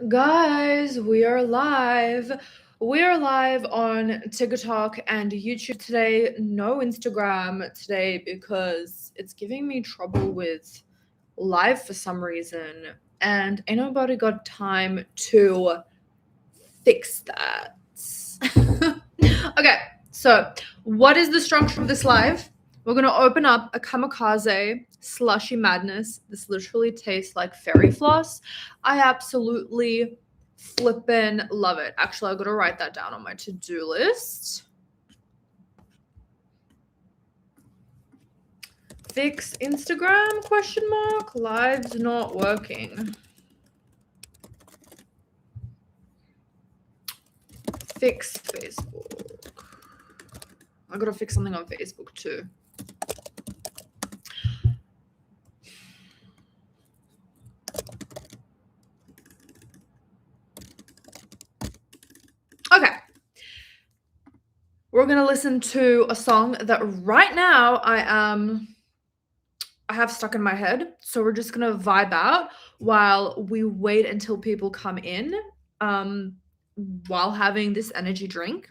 Guys, we are live. We are live on TikTok and YouTube today. No Instagram today because it's giving me trouble with live for some reason. And ain't nobody got time to fix that. Okay, so what is the structure of this live? We're going to open up a kamikaze slushy madness. This literally tastes like fairy floss. I absolutely flippin' love it. Actually, I got to write that down on my to-do list. Fix Instagram, question mark? Live's not working. Fix Facebook. I gotta fix something on Facebook too. Okay. We're gonna listen to a song that right now I have stuck in my head. So we're just gonna vibe out while we wait until people come in, while having this energy drink.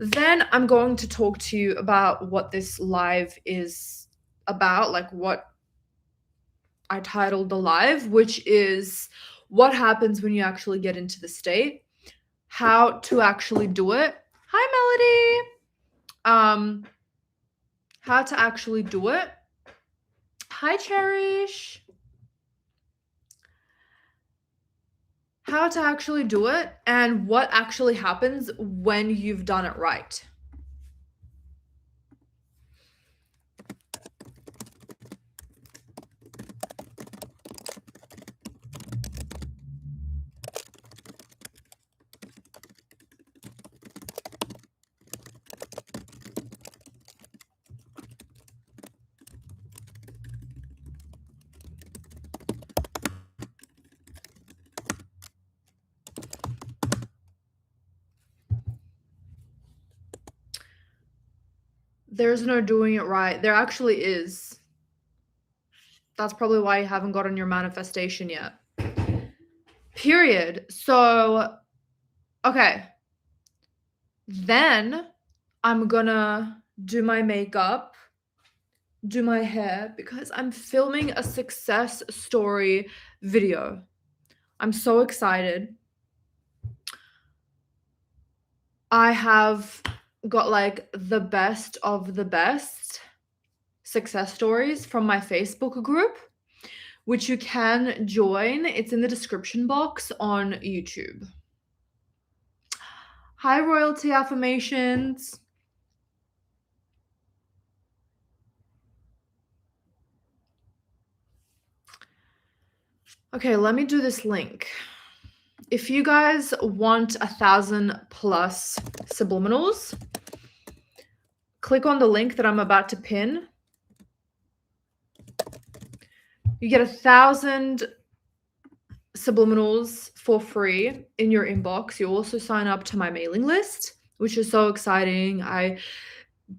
Then I'm going to talk to you about what this live is about, like what I titled the live, which is what happens when you actually get into the state, how to actually do it. Hi, Melody. How to actually do it. Hi, Cherish. How to actually do it and what actually happens when you've done it right. There's no doing it right. There actually is. That's probably why you haven't gotten your manifestation yet. Period. So, okay. Then I'm gonna do my makeup, do my hair, because I'm filming a success story video. I'm so excited. I have got like the best of the best success stories from my Facebook group, which you can join. It's in the description box on YouTube. Hi, Royalty Affirmations. Okay, let me do this link. If you guys want 1,000 plus subliminals, click on the link that I'm about to pin. You get 1,000 subliminals for free in your inbox. You also sign up to my mailing list, which is so exciting. I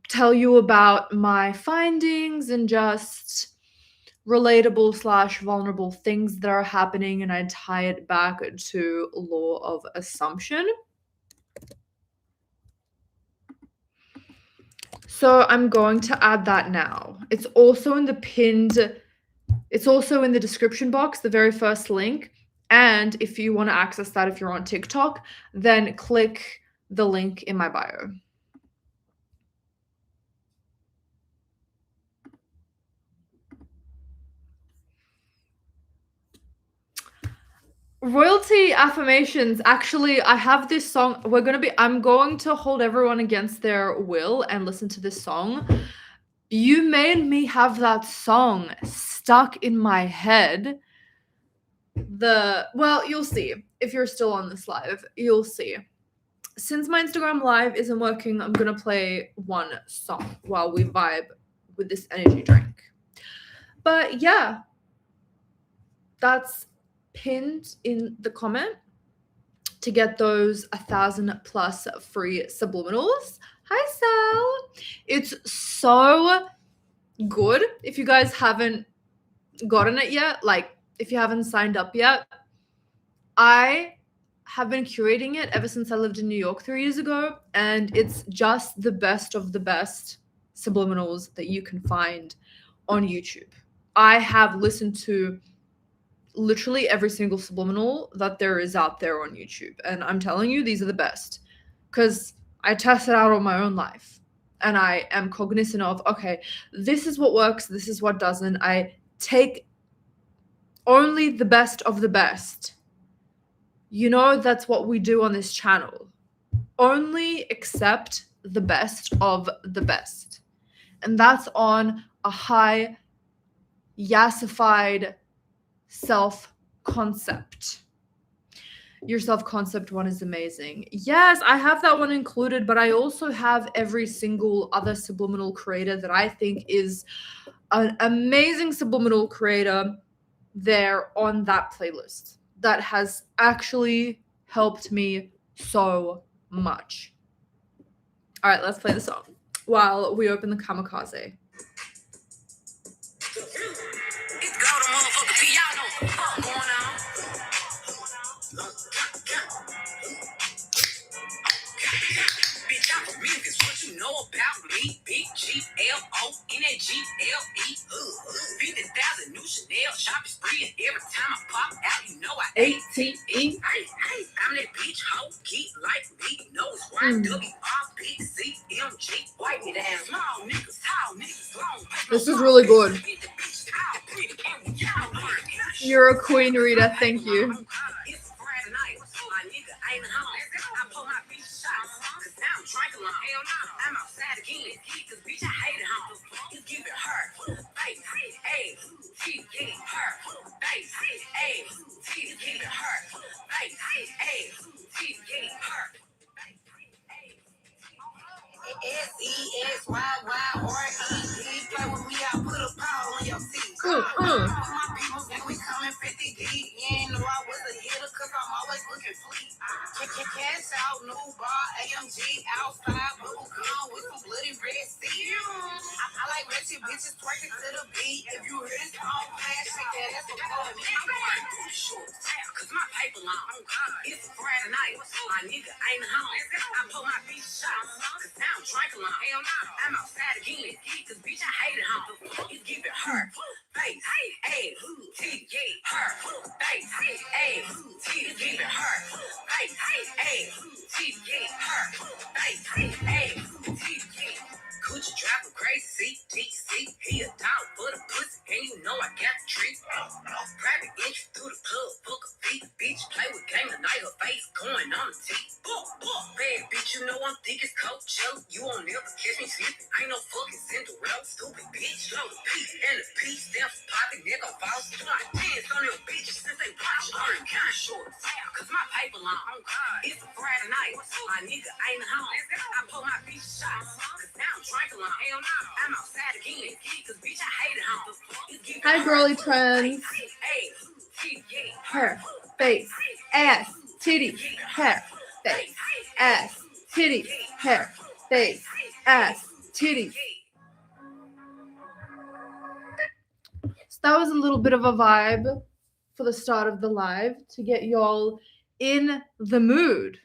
tell you about my findings and just relatable / vulnerable things that are happening, and I tie it back to law of assumption. So I'm going to add that now. It's also in the description box, the very first link. And if you want to access that, if you're on TikTok, then click the link in my bio. Royalty Affirmations. Actually, I have this song. I'm going to hold everyone against their will and listen to this song. You made me have that song stuck in my head. Well, you'll see. If you're still on this live, you'll see. Since my Instagram live isn't working, I'm gonna play one song while we vibe with this energy drink. But yeah, that's pinned in the comment to get those 1,000 plus free subliminals. Hi, Sal. It's so good. If you guys haven't gotten it yet, like if you haven't signed up yet, I have been curating it ever since I lived in New York 3 years ago, and it's just the best of the best subliminals that you can find on YouTube. I have listened to literally every single subliminal that there is out there on YouTube, and I'm telling you, these are the best because I tested out on my own life, and I am cognizant of, okay, this is what works, this is what doesn't. I take only the best of the best. You know, that's what we do on this channel. Only accept the best of the best. And that's on a high yassified self-concept. Your self-concept one is amazing. Yes, I have that one included, but I also have every single other subliminal creator that I think is an amazing subliminal creator there on that playlist that has actually helped me so much. All right, let's play the song while we open the kamikaze. What you know about me? Big G-L-O-N-A-G-L-E. 50,000 new Chanel shopping spree, and every time I pop out, you know I ATE. I'm that bitch hoe, get like me. No, it's Y-W-R-B-C-M-G. Wipe me down. Small niggas, tall niggas, long. This is really good. You're a queen, Rita. Thank you. It's Friday night. My nigga ain't home. I pull my bitch shots, cause now I'm drinking long. Hell no, I'm outside again, cause bitch I hate it home. You give it her, hey, hey, she get it her, hey, hey, she get it her, hey, hey, she get it her. S-E-S-Y-Y-R-E-D. Play with me, I'll put a power on your seat. My people say we coming 50 deep. You ain't know I was a hitter, cause I'm always looking fleet. Cash out, new bar, AMG, outside, blue gun with some bloody red seat. I like ratchet bitches twerking to the beat. If you hear this song, man, shake that ass for me. I'm going through short, cause my paper long. It's Friday night, my nigga ain't home. I pull my bitch shots, cause now I'm drinking long. Hell no, I'm outside again, cause bitch I hate it home. You give it her, face, hey, T, her, face, hey, T, give it her, face, hey, T, her, face, hey, T, Gucci driver crazy, CTC, he a dog for the pussy, and you know I got the treat. Private entry through the club, book a fee, bitch, play with game tonight, her face going on the teeth. Bad bitch, you know I'm thick as Coachella, you won't never catch me sleeping, ain't no fucking Cinderella, stupid bitch, low the P, and the P stands for popping, nigga, false, do my dance on them bitches since they watch, I'm kinda short, cause my paper long, it's a Friday night, my nigga ain't home, I pull my bitch shots, cause now I'm drinking long, hell no, I'm outside again, cause bitch I hate it home. Hi, girly trends. Her, face, ass, titty, hair, face, ass, titty, hair, face, ass, titty. So that was a little bit of a vibe for the start of the live to get y'all in the mood.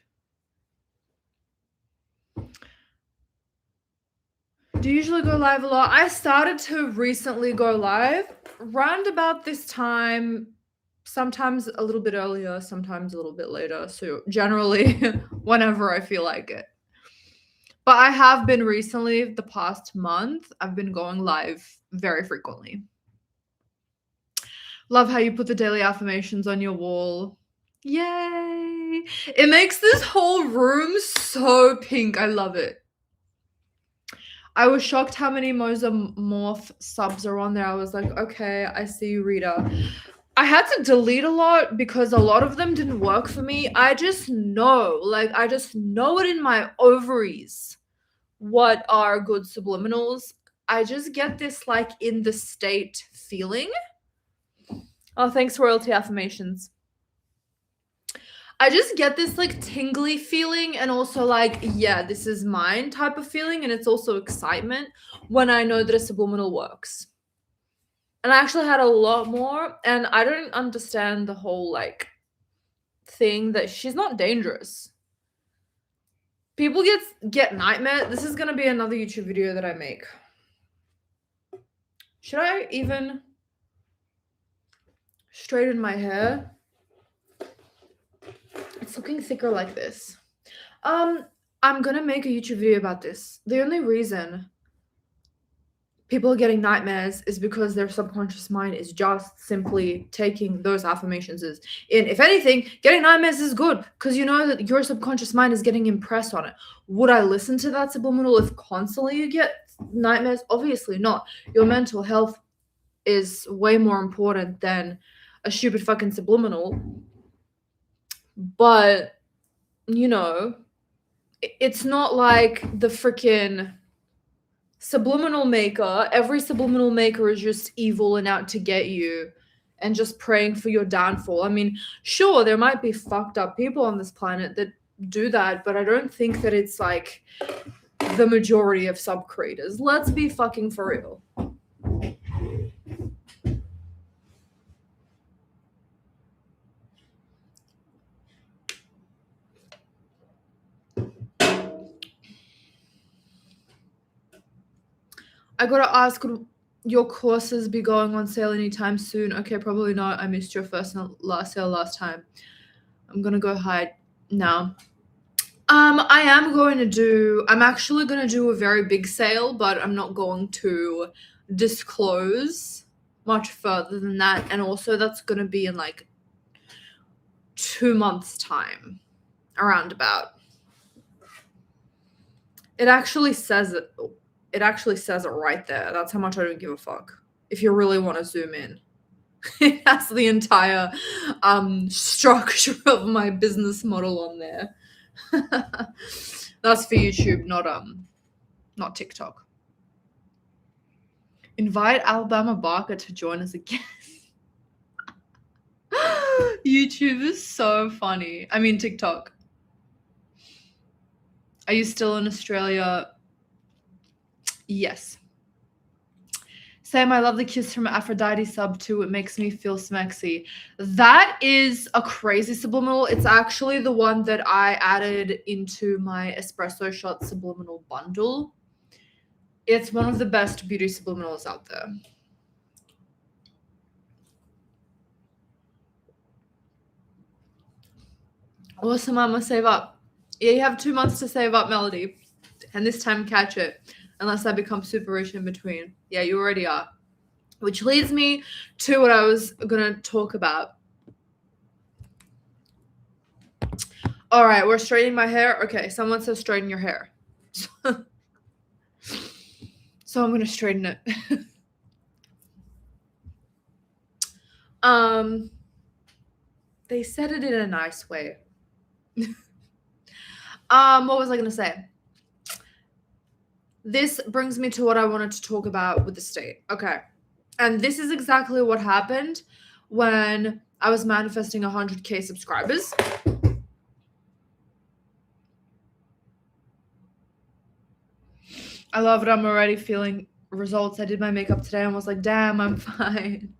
Do you usually go live a lot? I started to recently go live round about this time, sometimes a little bit earlier, sometimes a little bit later. So generally whenever I feel like it. But I have been recently, the past month, I've been going live very frequently. Love how you put the daily affirmations on your wall. Yay! It makes this whole room so pink. I love it. I was shocked how many Morph subs are on there. I was like, okay, I see you, Rita. I had to delete a lot because a lot of them didn't work for me. I just know it in my ovaries what are good subliminals. I just get this like in the state feeling. Oh, thanks, Royalty Affirmations. I just get this like tingly feeling and also like, yeah, this is mine type of feeling. And it's also excitement when I know that a subliminal works. And I actually had a lot more, and I don't understand the whole like thing that she's not dangerous. People get nightmare. This is gonna be another YouTube video that I make. Should I even straighten my hair? It's looking thicker like this. I'm gonna make a YouTube video about this. The only reason people are getting nightmares is because their subconscious mind is just simply taking those affirmations as in. If anything, getting nightmares is good because you know that your subconscious mind is getting impressed on it. Would I listen to that subliminal if constantly you get nightmares? Obviously not. Your mental health is way more important than a stupid fucking subliminal. But, you know, it's not like the freaking subliminal maker. Every subliminal maker is just evil and out to get you and just praying for your downfall. I mean, sure, there might be fucked up people on this planet that do that, but I don't think that it's like the majority of sub creators. Let's be fucking for real. I gotta ask, could your courses be going on sale anytime soon? Okay, probably not. I missed your first and last sale last time. I'm gonna go hide now. I'm actually gonna do a very big sale, but I'm not going to disclose much further than that. And also that's gonna be in like 2 months' time, around about. It actually says it. It actually says it right there. That's how much I don't give a fuck. If you really want to zoom in, it has the entire structure of my business model on there. That's for YouTube, not TikTok. Invite Alabama Barker to join us again. YouTube is so funny. I mean TikTok. Are you still in Australia? Yes. Sam, I love the kiss from Aphrodite sub too. It makes me feel smexy. That is a crazy subliminal. It's actually the one that I added into my espresso shot subliminal bundle. It's one of the best beauty subliminals out there. Awesome, I'm gonna save up. Yeah, you have 2 months to save up, Melody. And this time catch it. Unless I become super rich in between. Yeah, you already are. Which leads me to what I was going to talk about. All right, we're straightening my hair. Okay, someone says straighten your hair. So I'm going to straighten it. They said it in a nice way. What was I going to say? This brings me to what I wanted to talk about with the state. Okay. And this is exactly what happened when I was manifesting 100K subscribers. I love it. I'm already feeling results. I did my makeup today and was like, damn, I'm fine.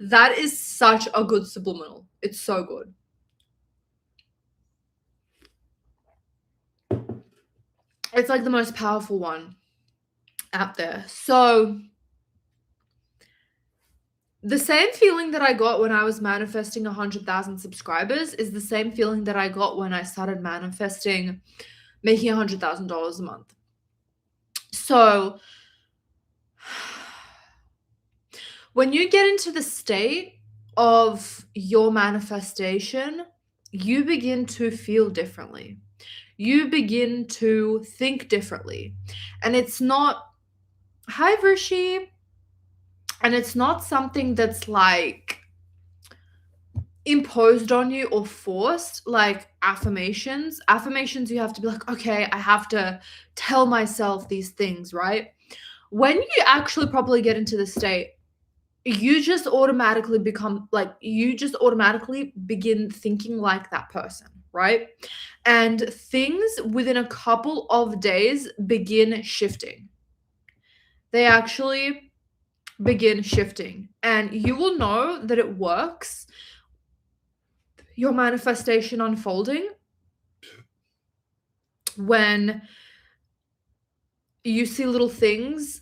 That is such a good subliminal. It's so good. It's like the most powerful one out there. So the same feeling that I got when I was manifesting 100,000 subscribers is the same feeling that I got when I started manifesting making $100,000 a month. So when you get into the state of your manifestation, you begin to feel differently. You begin to think differently. And it's not, hi, Rishi. And it's not something that's like imposed on you or forced, like affirmations. Affirmations, you have to be like, okay, I have to tell myself these things, right? When you actually properly get into the state, you just automatically begin thinking like that person, right? And things within a couple of days begin shifting. They actually begin shifting, and you will know that it works your manifestation unfolding when you see little things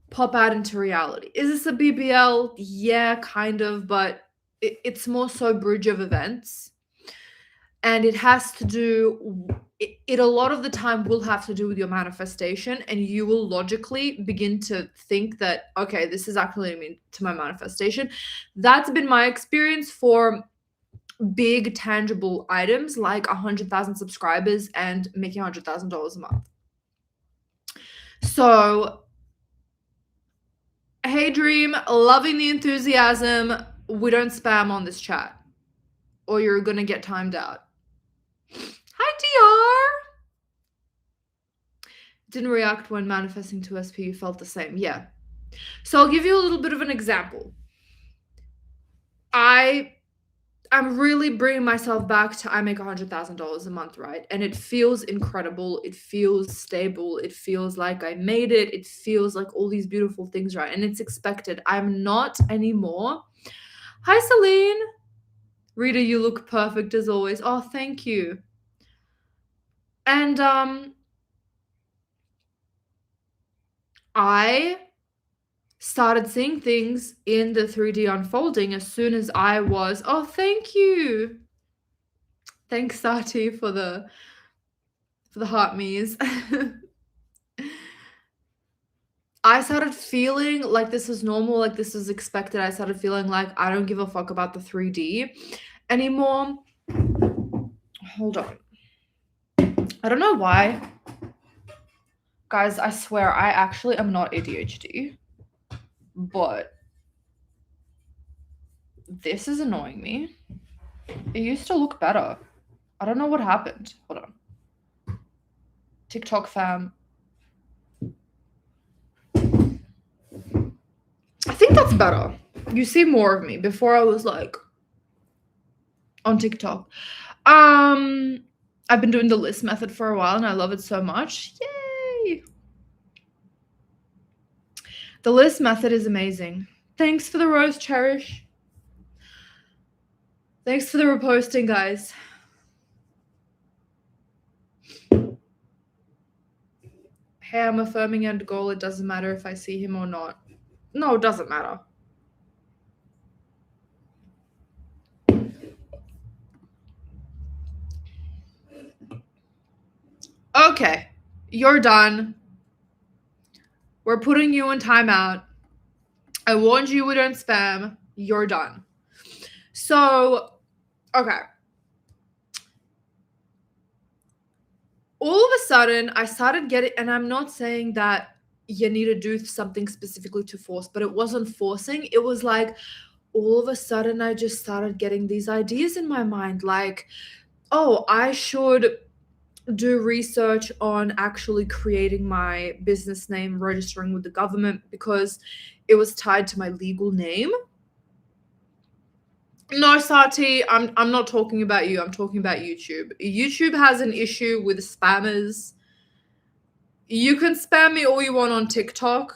pop out into reality. Is this a BBL? Yeah, kind of, but it's more so bridge of events. And it has to do, it a lot of the time will have to do with your manifestation, and you will logically begin to think that, okay, this is actually mean to my manifestation. That's been my experience for big tangible items like 100,000 subscribers and making $100,000 a month. So, hey Dream, loving the enthusiasm. We don't spam on this chat, or you're gonna get timed out. Hi DR. Didn't react when manifesting to SP. You felt the same. Yeah. So I'll give you a little bit of an example. I'm really bringing myself back to I make $100,000 a month, right? And it feels incredible. It feels stable. It feels like I made it. It feels like all these beautiful things, right? And it's expected. I'm not anymore. Hi, Celine. Rita, you look perfect as always. Oh, thank you. And I started seeing things in the 3D unfolding as soon as I was, oh, thank you. Thanks, Sati, for the heart me's. I started feeling like this is normal, like this is expected. I started feeling like I don't give a fuck about the 3D anymore. Hold on. I don't know why. Guys, I swear I actually am not ADHD. But this is annoying me. It used to look better. I don't know what happened. Hold on. TikTok fam. I think that's better. You see more of me. Before I was like on TikTok. I've been doing the list method for a while and I love it so much. Yay! The list method is amazing. Thanks for the rose, Cherish. Thanks for the reposting, guys. Hey, I'm affirming end goal. It doesn't matter if I see him or not. No, it doesn't matter. Okay, you're done. We're putting you in timeout. I warned you we don't spam. You're done. So, okay. All of a sudden, I started getting, and I'm not saying that you need to do something specifically to force, but it wasn't forcing. It was like, all of a sudden, I just started getting these ideas in my mind like, oh, I should do research on actually creating my business name, registering with the government because it was tied to my legal name. No, Sati, I'm not talking about you. I'm talking about YouTube. YouTube has an issue with spammers. You can spam me all you want on TikTok,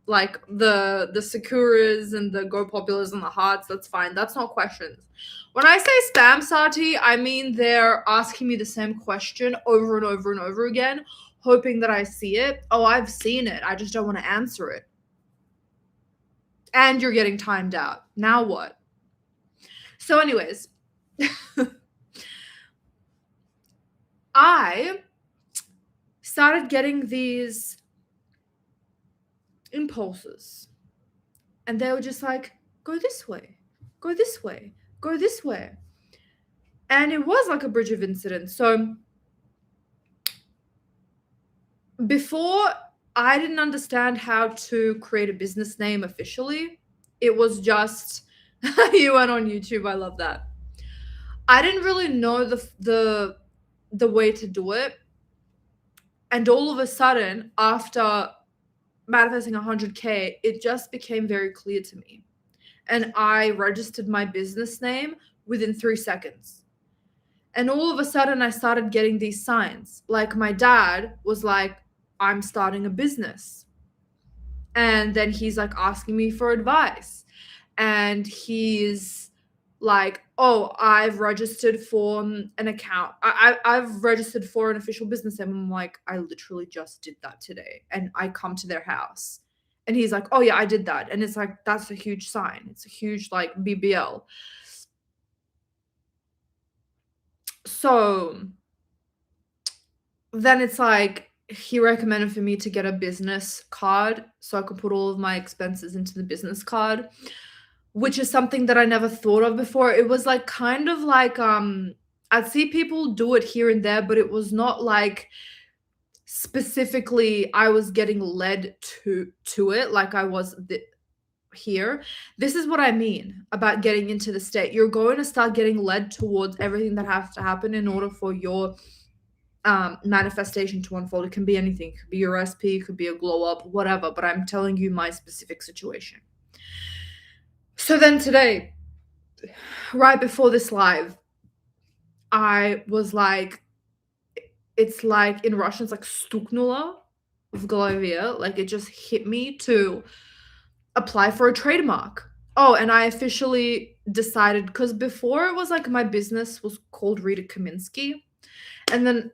like the Sakuras and the Go Populars and the hearts. That's fine. That's not questions. When I say spam, Sati, I mean they're asking me the same question over and over and over again, hoping that I see it. Oh, I've seen it. I just don't want to answer it. And you're getting timed out. Now what? So anyways, I started getting these impulses. And they were just like, go this way, go this way, go this way. And it was like a bridge of incident. So before, I didn't understand how to create a business name officially. It was just, you went on YouTube. I love that. I didn't really know the way to do it. And all of a sudden, after manifesting 100K, it just became very clear to me. And I registered my business name within 3 seconds. And all of a sudden, I started getting these signs. Like my dad was like, I'm starting a business. And then he's like asking me for advice. And he's like, oh, I've registered for an account. I've registered for an official business name. I'm like, I literally just did that today. And I come to their house and he's like, oh yeah, I did that. And it's like, that's a huge sign. It's a huge like BBL. So then it's like, he recommended for me to get a business card so I could put all of my expenses into the business card, which is something that I never thought of before. It was like kind of like I'd see people do it here and there, but it was not like specifically I was getting led to it like I was here. This is what I mean about getting into the state. You're going to start getting led towards everything that has to happen in order for your manifestation to unfold. It can be anything. It could be your SP, it could be a glow up, whatever, but I'm telling you my specific situation. So then today, right before this live, I was like, it's like in Russian, it's like stukнуло в голове. Like it just hit me to apply for a trademark. Oh, and I officially decided, because before it was like my business was called Rita Kaminski. And then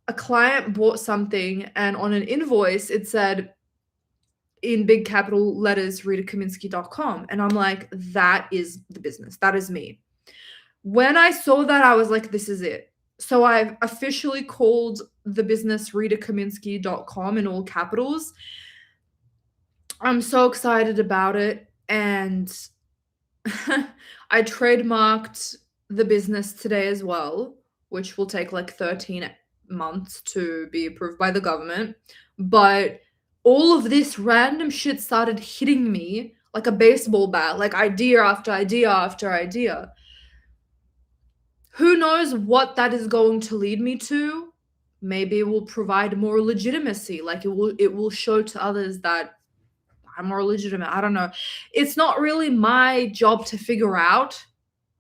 a client bought something and on an invoice it said in big capital letters ritakaminski.com, and I'm like, that is the business, that is me. When I saw that, I was like, this is it. So I've officially called the business ritakaminski.com in all capitals. I'm so excited about it, and I trademarked the business today as well, which will take like 13 months to be approved by the government. But all of this random shit started hitting me like a baseball bat, like idea after idea after idea. Who knows what that is going to lead me to? Maybe it will provide more legitimacy, like it will show to others that I'm more legitimate. I don't know. It's not really my job to figure out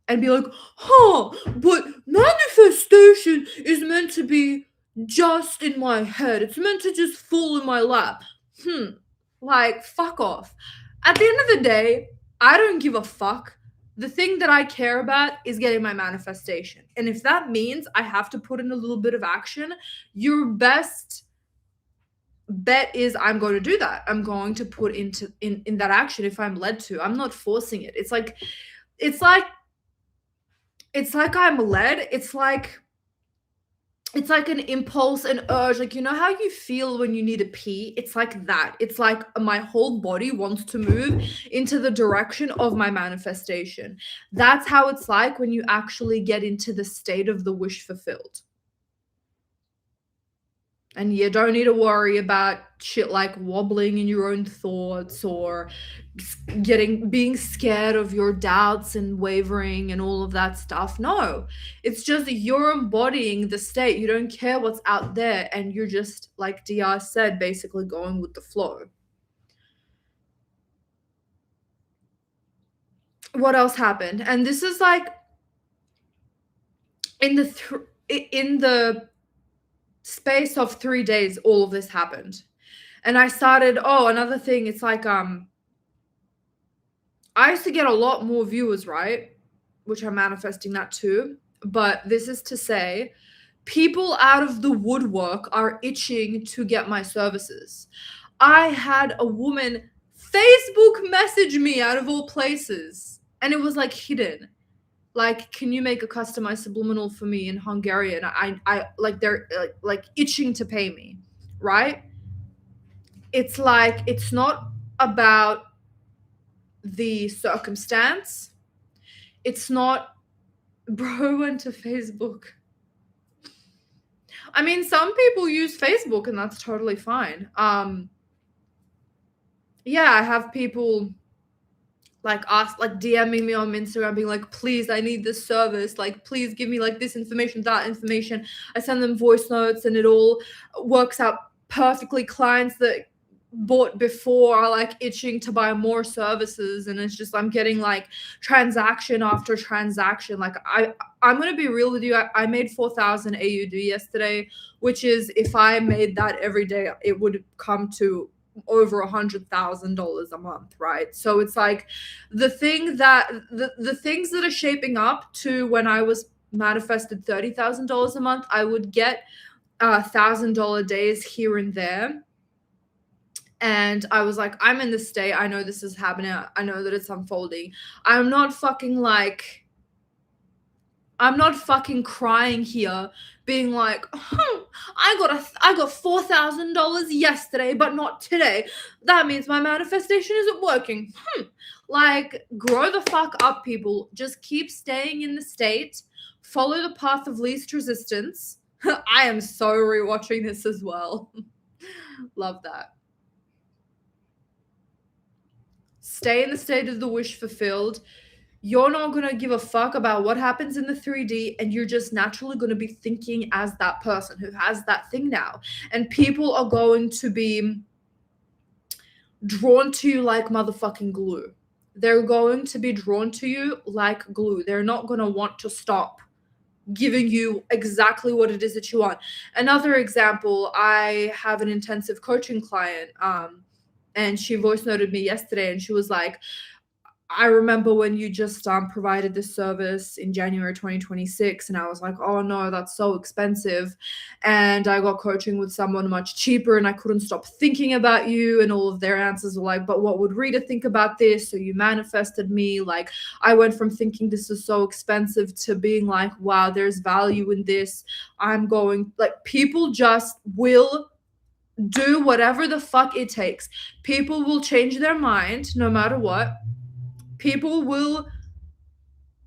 and be like, huh, but manifestation is meant to be just in my head. It's meant to just fall in my lap. Like, fuck off. At the end of the day, I don't give a fuck. The thing that I care about is getting my manifestation. And if that means I have to put in a little bit of action, your best bet is I'm going to do that. I'm going to put in that action if I'm led to. I'm not forcing it. It's like I'm led. It's like an impulse, an urge. Like, you know how you feel when you need to pee? It's like that. It's like my whole body wants to move into the direction of my manifestation. That's how it's like when you actually get into the state of the wish fulfilled. And you don't need to worry about shit like wobbling in your own thoughts or being scared of your doubts and wavering and all of that stuff. No, it's just you're embodying the state. You don't care what's out there, and you're just, like DR said, basically going with the flow. What else happened? And this is like in the space of 3 days, all of this happened. And I started, another thing, it's like I used to get a lot more viewers, right? Which I'm manifesting that too. But this is to say, people out of the woodwork are itching to get my services. I had a woman Facebook message me out of all places, and it was like hidden. Like, can you make a customized subliminal for me in Hungarian? I like, they're like itching to pay me, right? It's like, it's not about the circumstance. It's not, bro went to Facebook. I mean, some people use Facebook and that's totally fine. Yeah, I have people like DMing me on Instagram being like, please, I need this service, like, please give me like this information, that information. I send them voice notes and it all works out perfectly. Clients that bought before are like itching to buy more services, and it's just, I'm getting like transaction after transaction. Like, I'm gonna be real with you, I made 4,000 AUD yesterday, which is, if I made that every day, it would come to over $100,000 a month, right? So it's like the things that are shaping up to when I was manifested $30,000 a month, I would get $1,000 days here and there. And I was like, I'm in this state. I know this is happening. I know that it's unfolding. I'm not fucking crying here, being like, I got $4,000 yesterday, but not today. That means my manifestation isn't working. Like, grow the fuck up, people. Just keep staying in the state. Follow the path of least resistance. I am so rewatching this as well. Love that. Stay in the state of the wish fulfilled. You're not going to give a fuck about what happens in the 3D, and you're just naturally going to be thinking as that person who has that thing now. And people are going to be drawn to you like motherfucking glue. They're going to be drawn to you like glue. They're not going to want to stop giving you exactly what it is that you want. Another example, I have an intensive coaching client, and she voice noted me yesterday, and she was like, I remember when you just provided this service in January 2026, and I was like, oh no, that's so expensive. And I got coaching with someone much cheaper, and I couldn't stop thinking about you. And all of their answers were like, but what would Rita think about this? So you manifested me. Like, I went from thinking this is so expensive to being like, wow, there's value in this. People just will do whatever the fuck it takes. People will change their mind no matter what. People will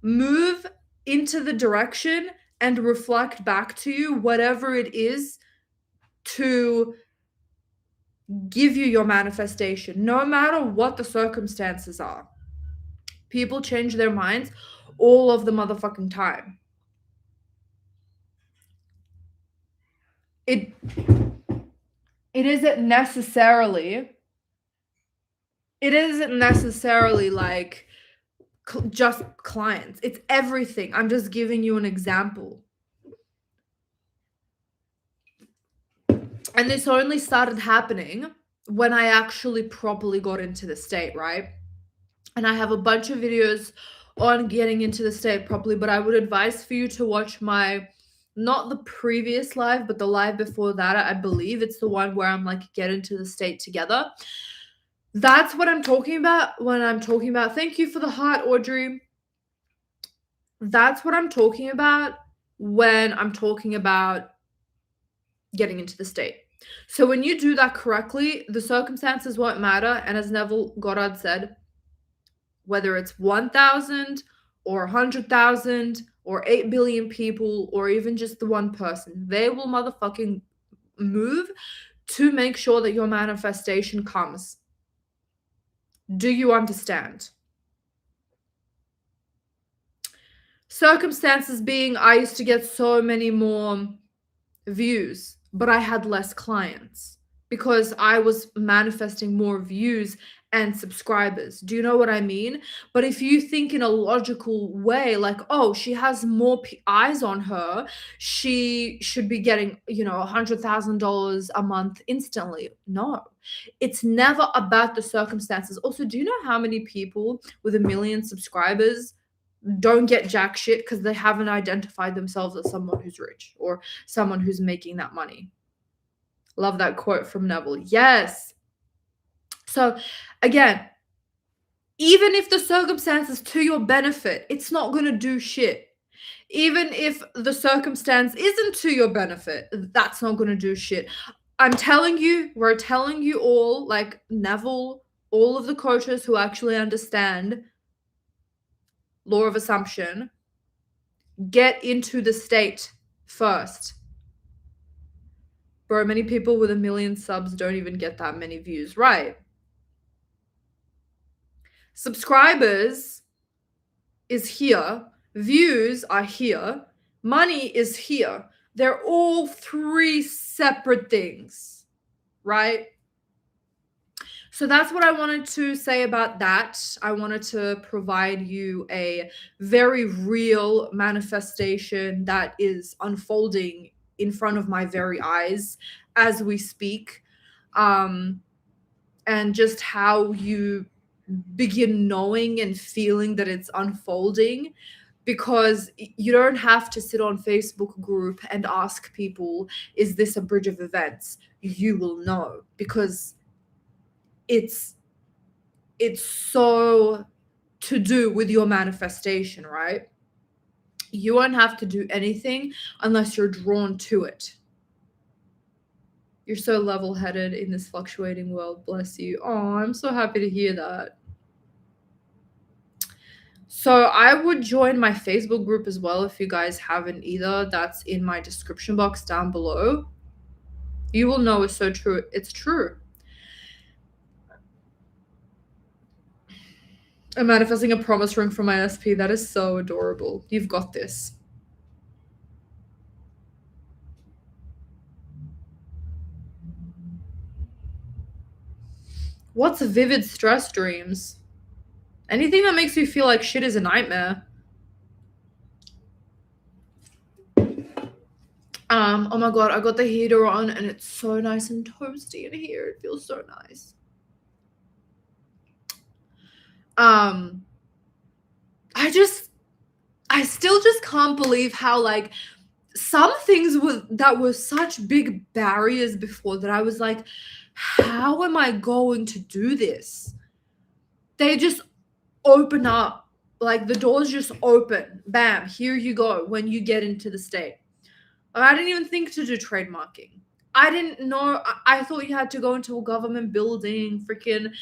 move into the direction and reflect back to you whatever it is to give you your manifestation, no matter what the circumstances are. People change their minds all of the motherfucking time. It isn't necessarily like just clients. It's everything. I'm just giving you an example. And this only started happening when I actually properly got into the state, right? And I have a bunch of videos on getting into the state properly, but I would advise for you to watch not the previous live, but the live before that. I believe it's the one where I'm like, get into the state together. That's what I'm talking about when I'm talking about, thank you for the heart, Audrey. That's what I'm talking about when I'm talking about getting into the state. So when you do that correctly, the circumstances won't matter. And as Neville Goddard said, whether it's 1,000 or 100,000 or 8 billion people or even just the one person, they will motherfucking move to make sure that your manifestation comes. Do you understand? Circumstances being, I used to get so many more views, but I had less clients because I was manifesting more views and subscribers. Do you know what I mean? But if you think in a logical way, like, oh, she has more eyes on her, she should be getting, $100,000 a month instantly. No, it's never about the circumstances. Also, do you know how many people with 1 million subscribers don't get jack shit because they haven't identified themselves as someone who's rich or someone who's making that money? Love that quote from Neville. Yes. So again, even if the circumstances to your benefit, it's not going to do shit. Even if the circumstance isn't to your benefit, that's not going to do shit. I'm telling you, we're telling you all, like Neville, all of the coaches who actually understand law of assumption, get into the state first. Bro, many people with 1 million subs don't even get that many views, right? Subscribers is here, views are here, money is here. They're all three separate things, right? So that's what I wanted to say about that. I wanted to provide you a very real manifestation that is unfolding in front of my very eyes as we speak. and just how you begin knowing and feeling that it's unfolding, because you don't have to sit on Facebook group and ask people, is this a bridge of events? You will know, because it's so to do with your manifestation, right? You won't have to do anything unless you're drawn to it. You're so level-headed in this fluctuating world, bless you. Oh, I'm so happy to hear that. So I would join my Facebook group as well if you guys haven't either. That's in my description box down below. You will know it's so true. It's true. I'm manifesting a promise ring from my SP. That is so adorable. You've got this. What's vivid stress dreams? Anything that makes you feel like shit is a nightmare. Oh my god, I got the heater on and it's so nice and toasty in here. It feels so nice. I still just can't believe how, like, some things that were such big barriers before, that I was like, how am I going to do this? They just open up, like the doors just open. Bam, here you go when you get into the state. I didn't even think to do trademarking. I didn't know. I thought you had to go into a government building, freaking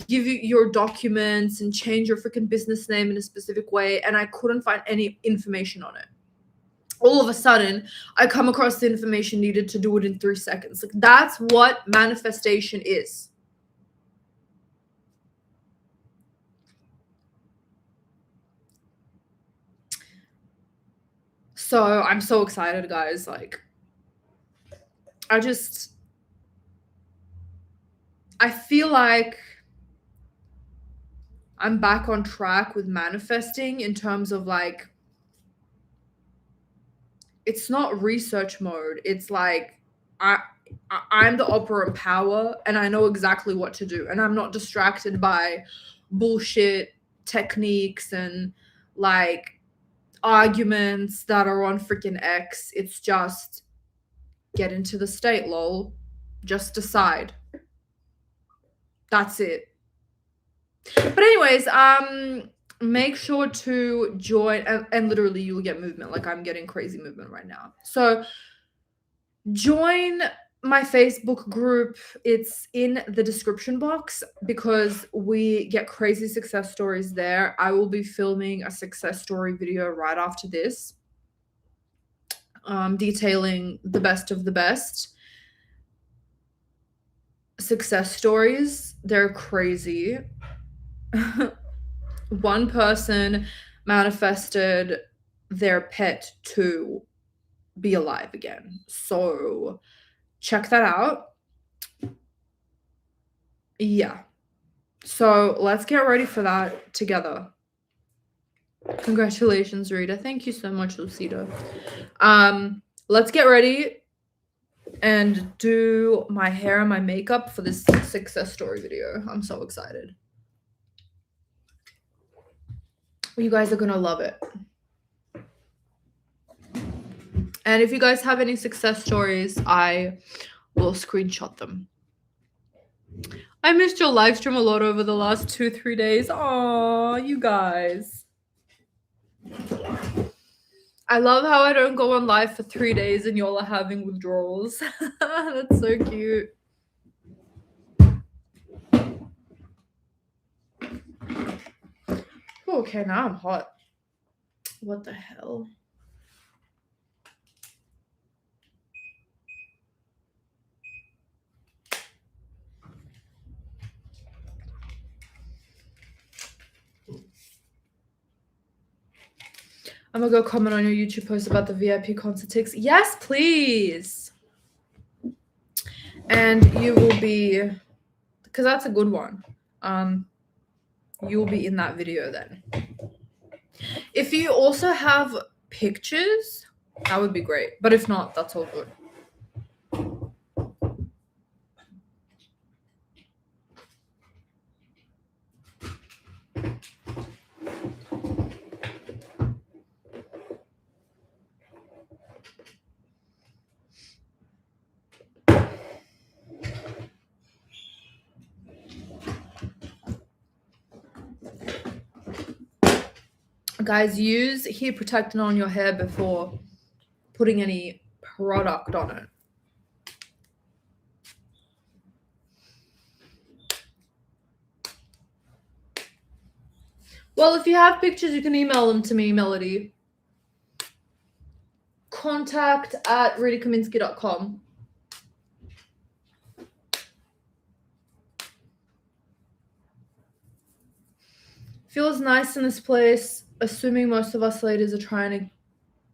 give you your documents and change your freaking business name in a specific way, and I couldn't find any information on it. All of a sudden, I come across the information needed to do it in 3 seconds. Like, that's what manifestation is. So I'm so excited, guys. Like, I feel like I'm back on track with manifesting in terms of, like, it's not research mode. It's like I'm the operant power and I know exactly what to do, and I'm not distracted by bullshit techniques and, like, arguments that are on freaking X. It's just get into the state, lol. Just decide. That's it. But anyways, make sure to join, and literally you will get movement. Like, I'm getting crazy movement right now. So join my Facebook group. It's in the description box, because we get crazy success stories there. I will be filming a success story video right after this, detailing the best of the best success stories. They're crazy. One person manifested their pet to be alive again. So check that out. Yeah. So let's get ready for that together. Congratulations, Rita. Thank you so much, Lucida. Let's get ready and do my hair and my makeup for this success story video. I'm so excited. You guys are gonna love it. And if you guys have any success stories, I will screenshot them. I missed your live stream a lot over the last 2-3 days. Aw, you guys. I love how I don't go on live for 3 days and y'all are having withdrawals. That's so cute. Okay, now I'm hot. What the hell? I'm gonna go comment on your YouTube post about the VIP concert tickets. Yes, please. And you will be, because that's a good one. You will be in that video then. If you also have pictures, that would be great. But if not, that's all good. Guys, use heat protectant on your hair before putting any product on it. Well, if you have pictures, you can email them to me, Melody. contact@ritakaminski.com. Feels nice in this place, assuming most of us ladies are trying to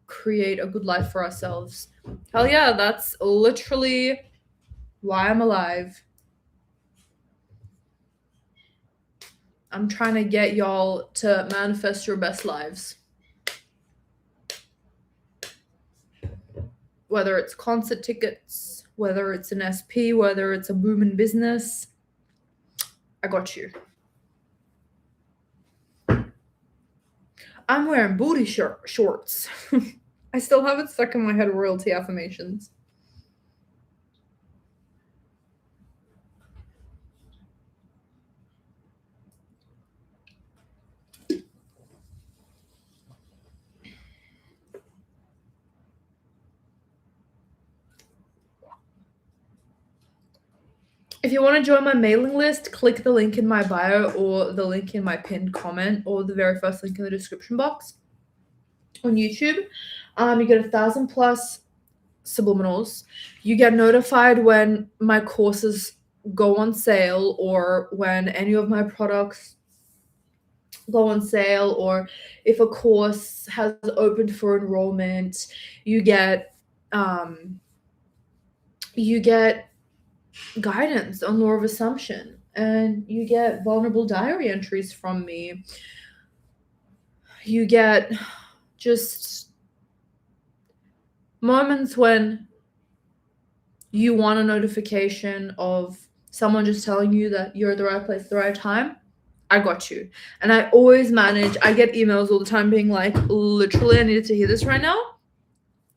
create a good life for ourselves. Hell yeah, that's literally why I'm alive. I'm trying to get y'all to manifest your best lives. Whether it's concert tickets, whether it's an SP, whether it's a booming business, I got you. I'm wearing booty shorts. I still have it stuck in my head, royalty affirmations. If you want to join my mailing list, click the link in my bio or the link in my pinned comment or the very first link in the description box on YouTube. You get 1,000 plus subliminals. You get notified when my courses go on sale or when any of my products go on sale, or if a course has opened for enrollment. You get guidance on law of assumption, and you get vulnerable diary entries from me. You get just moments when you want a notification of someone just telling you that you're at the right place at the right time. I got you. And I always manage, I get emails all the time being like, literally, I needed to hear this right now.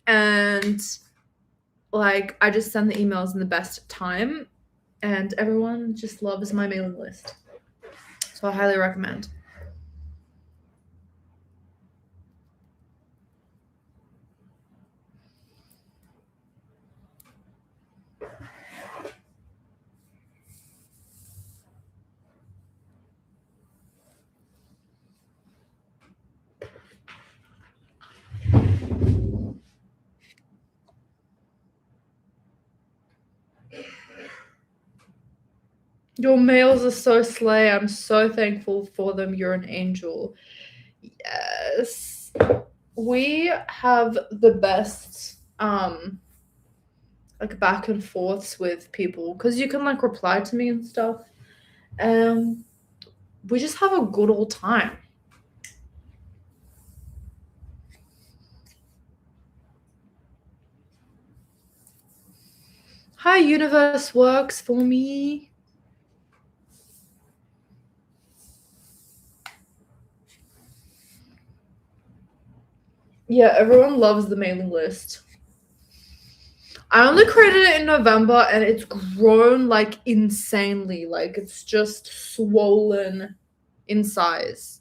And like, I just send the emails in the best time. And everyone just loves my mailing list. So I highly recommend. Your mails are so slay. I'm so thankful for them. You're an angel. Yes. We have the best like back and forths with people because you can like reply to me and stuff. We just have a good old time. Hi, universe works for me. Yeah, everyone loves the mailing list. I only created it in November and it's grown like insanely. Like it's just swollen in size.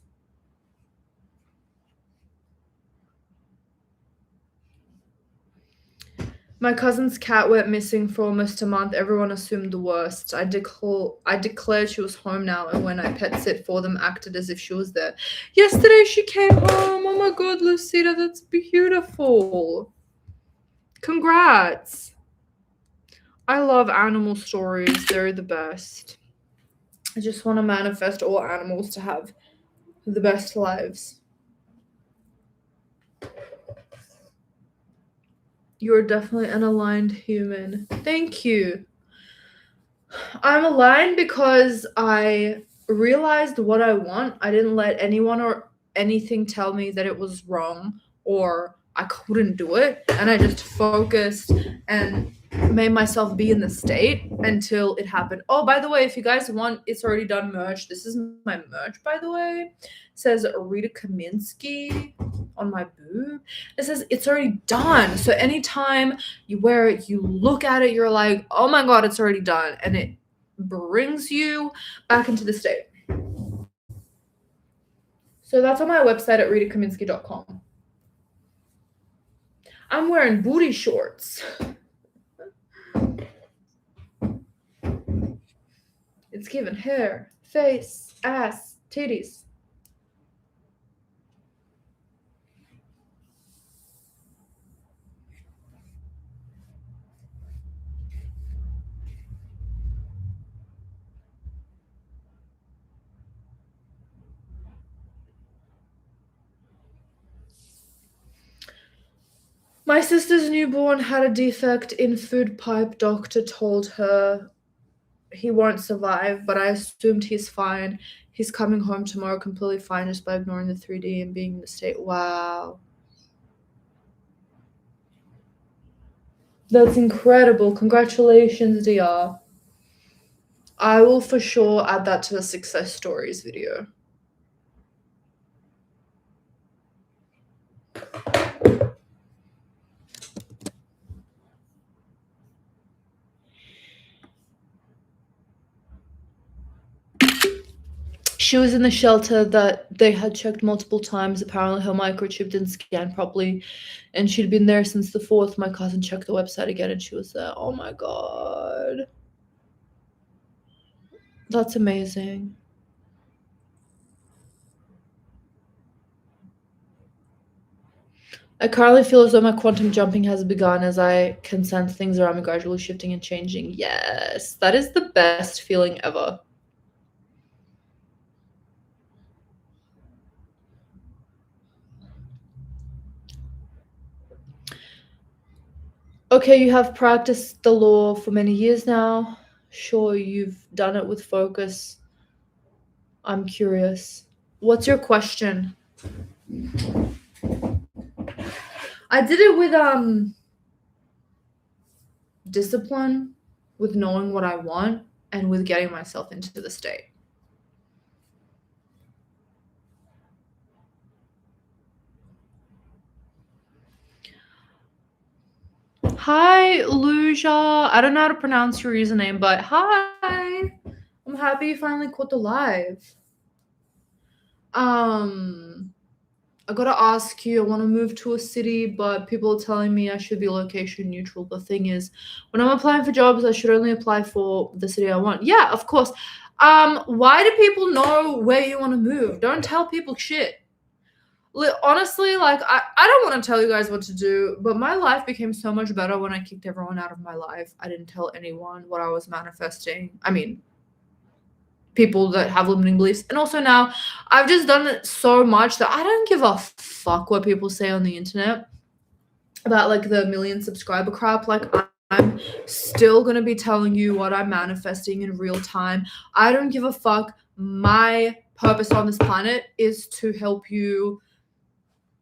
My cousin's cat went missing for almost a month. Everyone assumed the worst. I declared she was home now, and when I pet sit for them, acted as if she was there. Yesterday she came home. Oh my god, Lucita, that's beautiful. Congrats. I love animal stories. They're the best. I just want to manifest all animals to have the best lives. You're definitely an aligned human. Thank you. I'm aligned because I realized what I want. I didn't let anyone or anything tell me that it was wrong or I couldn't do it. And I just focused and made myself be in the state until it happened. Oh, by the way, if you guys want It's Already Done merch, this is my merch, by the way. It says Rita Kaminski on my boob. It says It's Already Done. So anytime you wear it, you look at it, you're like, oh my god, it's already done. And it brings you back into the state. So that's on my website at ritakaminski.com. I'm wearing booty shorts. It's given hair, face, ass, titties. My sister's newborn had a defect in food pipe. Doctor told her he won't survive, but I assumed he's fine. He's coming home tomorrow completely fine just by ignoring the 3D and being in the state. Wow. That's incredible. Congratulations, dear. I will for sure add that to the success stories video. She was in the shelter that they had checked multiple times. Apparently her microchip didn't scan properly, and she'd been there since the 4th. My cousin checked the website again and she was there. Oh my god. That's amazing. I currently feel as though my quantum jumping has begun as I can sense things around me gradually shifting and changing. Yes, that is the best feeling ever. Okay, you have practiced the law for many years now. Sure, you've done it with focus. I'm curious. What's your question? I did it with discipline, with knowing what I want, and with getting myself into the state. Hi, Luja. I don't know how to pronounce your username, but hi. I'm happy you finally caught the live. I gotta ask you, I want to move to a city, but people are telling me I should be location neutral. The thing is, when I'm applying for jobs, I should only apply for the city I want. Yeah, of course. Why do people know where you want to move? Don't tell people shit. Honestly, like, I don't want to tell you guys what to do, but my life became so much better when I kicked everyone out of my life. I didn't tell anyone what I was manifesting. I mean, people that have limiting beliefs. And also now, I've just done it so much that I don't give a fuck what people say on the internet about, like, the million subscriber crap. Like, I'm still gonna be telling you what I'm manifesting in real time. I don't give a fuck. My purpose on this planet is to help you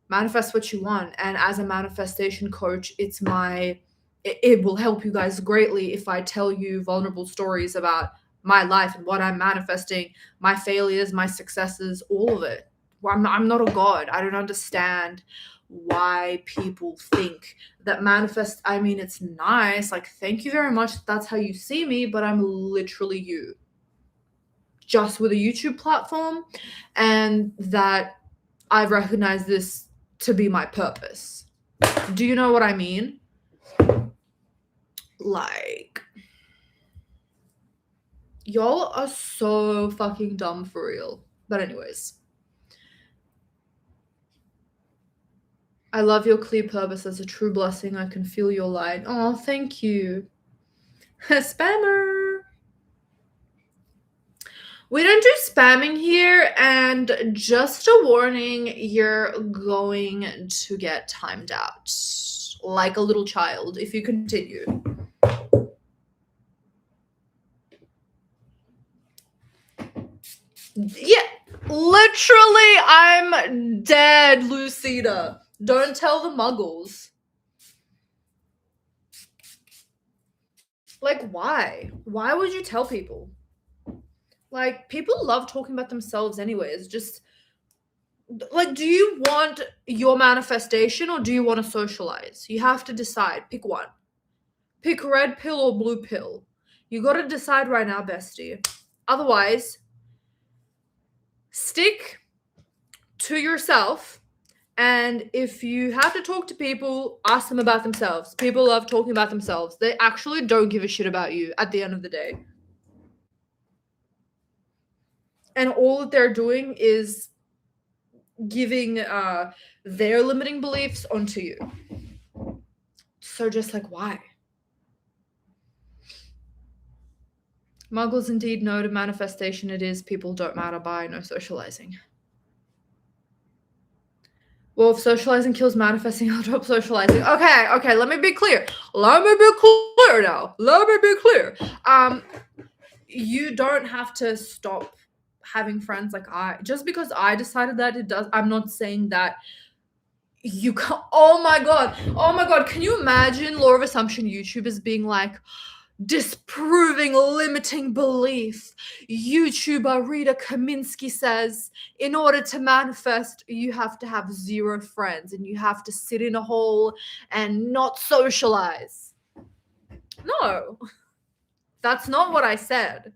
manifest what you want, and as a manifestation coach, it will help you guys greatly if I tell you vulnerable stories about my life and what I'm manifesting, my failures, my successes, all of it. I'm not a god. I don't understand why people think that manifest, I mean, it's nice, like, thank you very much, that's how you see me, but I'm literally you, just with a YouTube platform, and that I've recognized this to be my purpose. Do you know what I mean? Like, y'all are so fucking dumb for real. But anyways, I love your clear purpose as a true blessing. I can feel your light. Oh, thank you. Spammer. We don't do spamming here, and just a warning, you're going to get timed out like a little child if you continue. Yeah, literally, I'm dead, Lucida. Don't tell the muggles. Like, why? Why would you tell people? Like, people love talking about themselves anyways. Just, like, do you want your manifestation or do you want to socialize? You have to decide. Pick one. Pick red pill or blue pill. You gotta decide right now, bestie. Otherwise, stick to yourself. And if you have to talk to people, ask them about themselves. People love talking about themselves. They actually don't give a shit about you at the end of the day. And all that they're doing is giving their limiting beliefs onto you. So just like, why? Muggles indeed know to manifestation it is people don't matter by no socializing. Well, if socializing kills manifesting, I'll drop socializing. Okay, let me be clear. Let me be clear now. Let me be clear. You don't have to stop having friends like I. Just because I decided that it does, I'm not saying that you can't. Oh my god. Can you imagine Law of Assumption YouTubers being like, disproving limiting belief? YouTuber Rita Kaminski says, in order to manifest, you have to have 0 friends and you have to sit in a hole and not socialize. No, that's not what I said.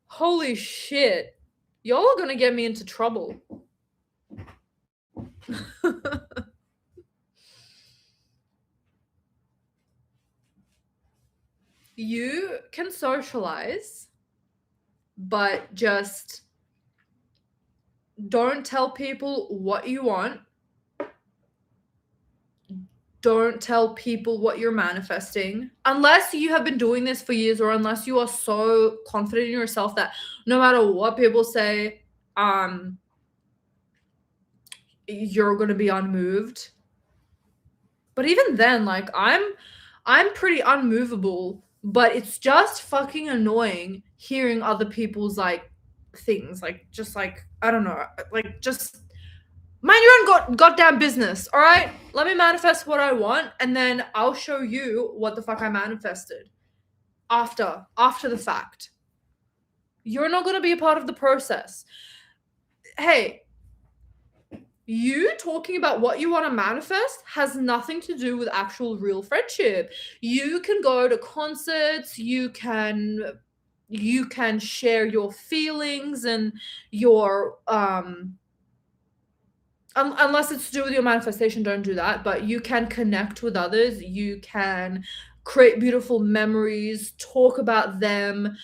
Holy shit. Y'all are gonna get me into trouble. You can socialize, but just don't tell people what you want. Don't tell people what you're manifesting. Unless you have been doing this for years, or unless you are so confident in yourself that no matter what people say, you're going to be unmoved. But even then, like, I'm pretty unmovable, but it's just fucking annoying hearing other people's like things, like, just like, I don't know, like, just mind your own goddamn business, all right? Let me manifest what I want, and then I'll show you what the fuck I manifested after the fact. You're not going to be a part of the process. Hey, you talking about what you want to manifest has nothing to do with actual real friendship. You can go to concerts, you can share your feelings and your unless it's to do with your manifestation, don't do that, but you can connect with others, you can create beautiful memories, talk about them,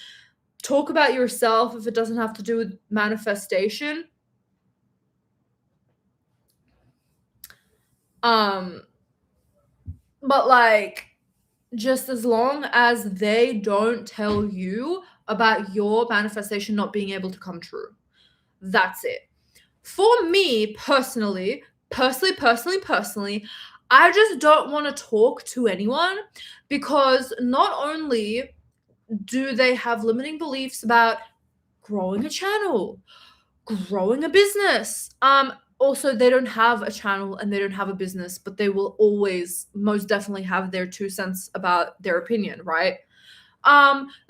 talk about yourself if it doesn't have to do with manifestation. But like, just as long as they don't tell you about your manifestation not being able to come true, that's it. For me personally, I just don't want to talk to anyone, because not only do they have limiting beliefs about growing a channel, growing a business, also they don't have a channel and they don't have a business, but they will always most definitely have their 2 cents about their opinion, right?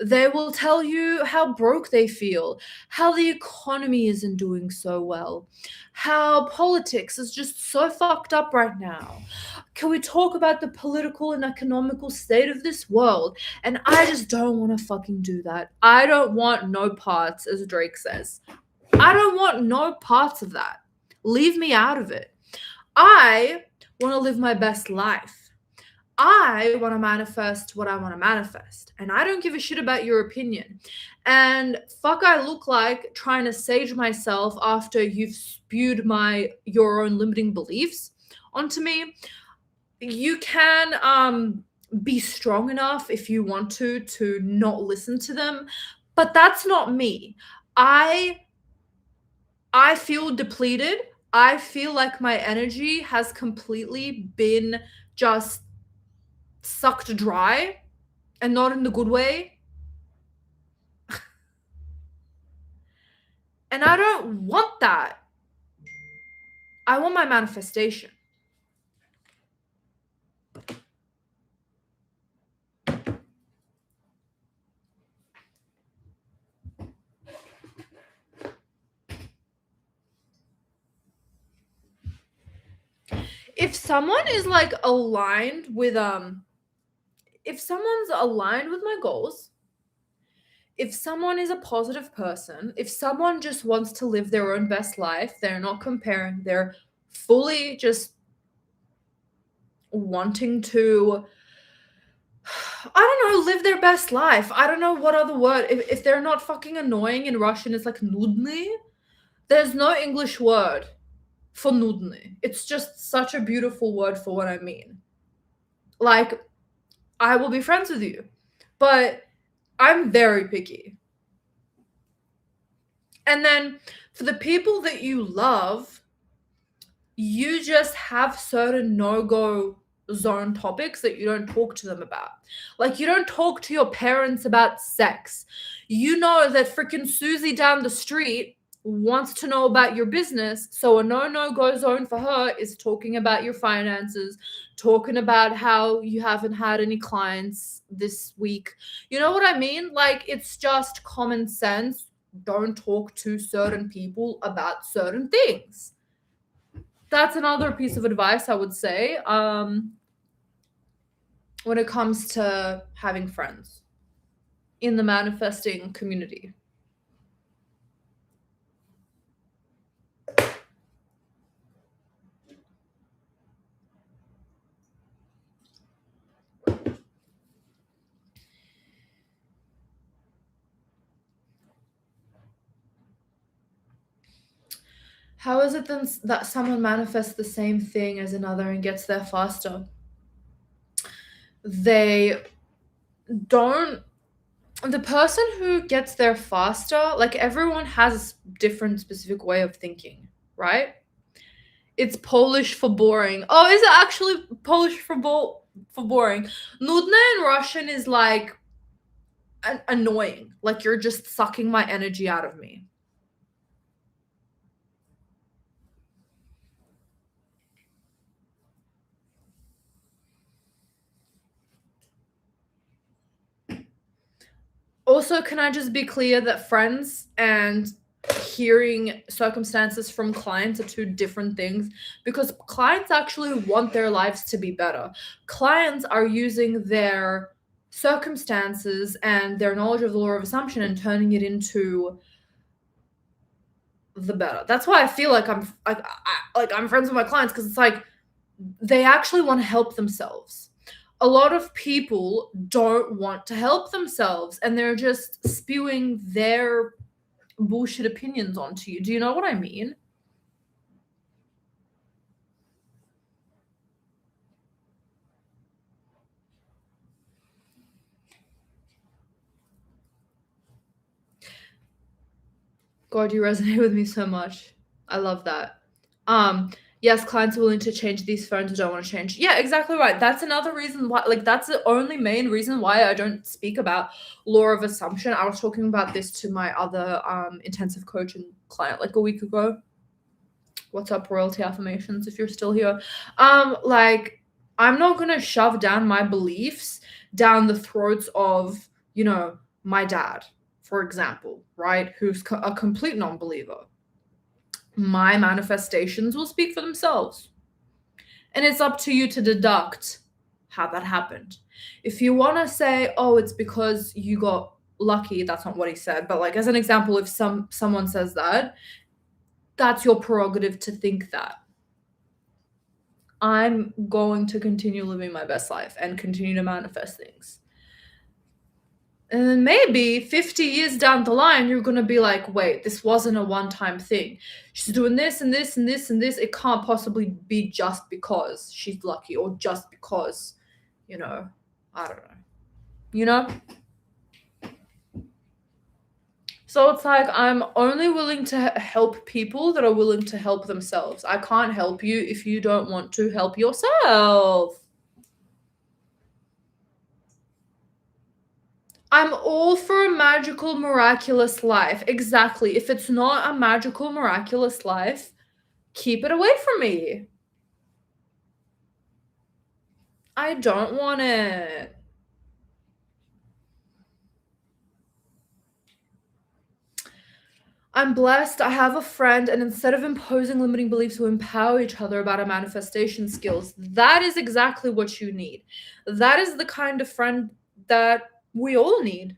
They will tell you how broke they feel, how the economy isn't doing so well, how politics is just so fucked up right now. Can we talk about the political and economical state of this world? And I just don't want to fucking do that. I don't want no parts, as Drake says. I don't want no parts of that. Leave me out of it. I want to live my best life. I want to manifest what I want to manifest. And I don't give a shit about your opinion. And fuck I look like trying to sage myself after you've spewed your own limiting beliefs onto me. You can be strong enough if you want to not listen to them, but that's not me. I feel depleted. I feel like my energy has completely been just sucked dry, and not in the good way. And I don't want that. I want my manifestation. If someone is like aligned with if someone's aligned with my goals, if someone is a positive person, if someone just wants to live their own best life, they're not comparing, they're fully just wanting to, I don't know, live their best life. I don't know what other word. If they're not fucking annoying in Russian, it's like nudny. There's no English word for nudny. It's just such a beautiful word for what I mean. Like, I will be friends with you, but I'm very picky. And then for the people that you love, you just have certain no-go zone topics that you don't talk to them about. Like, you don't talk to your parents about sex. You know that freaking Susie down the street wants to know about your business, so a no-go zone for her is talking about your finances, talking about how you haven't had any clients this week. You know what I mean? Like, it's just common sense. Don't talk to certain people about certain things. That's another piece of advice I would say when it comes to having friends in the manifesting community. How is it then that someone manifests the same thing as another and gets there faster? They don't. The person who gets there faster, like, everyone has a different specific way of thinking, right? It's Polish for boring. Oh, is it actually Polish for boring? Nudna in Russian is like annoying. Like, you're just sucking my energy out of me. Also, can I just be clear that friends and hearing circumstances from clients are two different things? Because clients actually want their lives to be better. Clients are using their circumstances and their knowledge of the law of assumption and turning it into the better. That's why I feel like I'm friends with my clients, because it's like they actually want to help themselves. A lot of people don't want to help themselves and they're just spewing their bullshit opinions onto you. Do you know what I mean? God, you resonate with me so much. I love that. Yes, clients are willing to change, these phones don't want to change. Yeah, exactly right. That's another reason why, like, that's the only main reason why I don't speak about law of assumption. I was talking about this to my other intensive coaching client like a week ago. What's up, royalty affirmations, if you're still here? Like, I'm not gonna shove down my beliefs down the throats of, my dad, for example, right? Who's a complete non-believer. My manifestations will speak for themselves. And it's up to you to deduct how that happened. If you want to say, oh, it's because you got lucky, that's not what he said. But, like, as an example, if someone says that, that's your prerogative to think that. I'm going to continue living my best life and continue to manifest things. And then maybe 50 years down the line, you're going to be like, wait, this wasn't a one-time thing. She's doing this and this and this and this. It can't possibly be just because she's lucky or just because, I don't know. So it's like, I'm only willing to help people that are willing to help themselves. I can't help you if you don't want to help yourself. I'm all for a magical, miraculous life. Exactly. If it's not a magical, miraculous life, keep it away from me. I don't want it. I'm blessed. I have a friend, and instead of imposing limiting beliefs, we empower each other about our manifestation skills. That is exactly what you need. That is the kind of friend that we all need.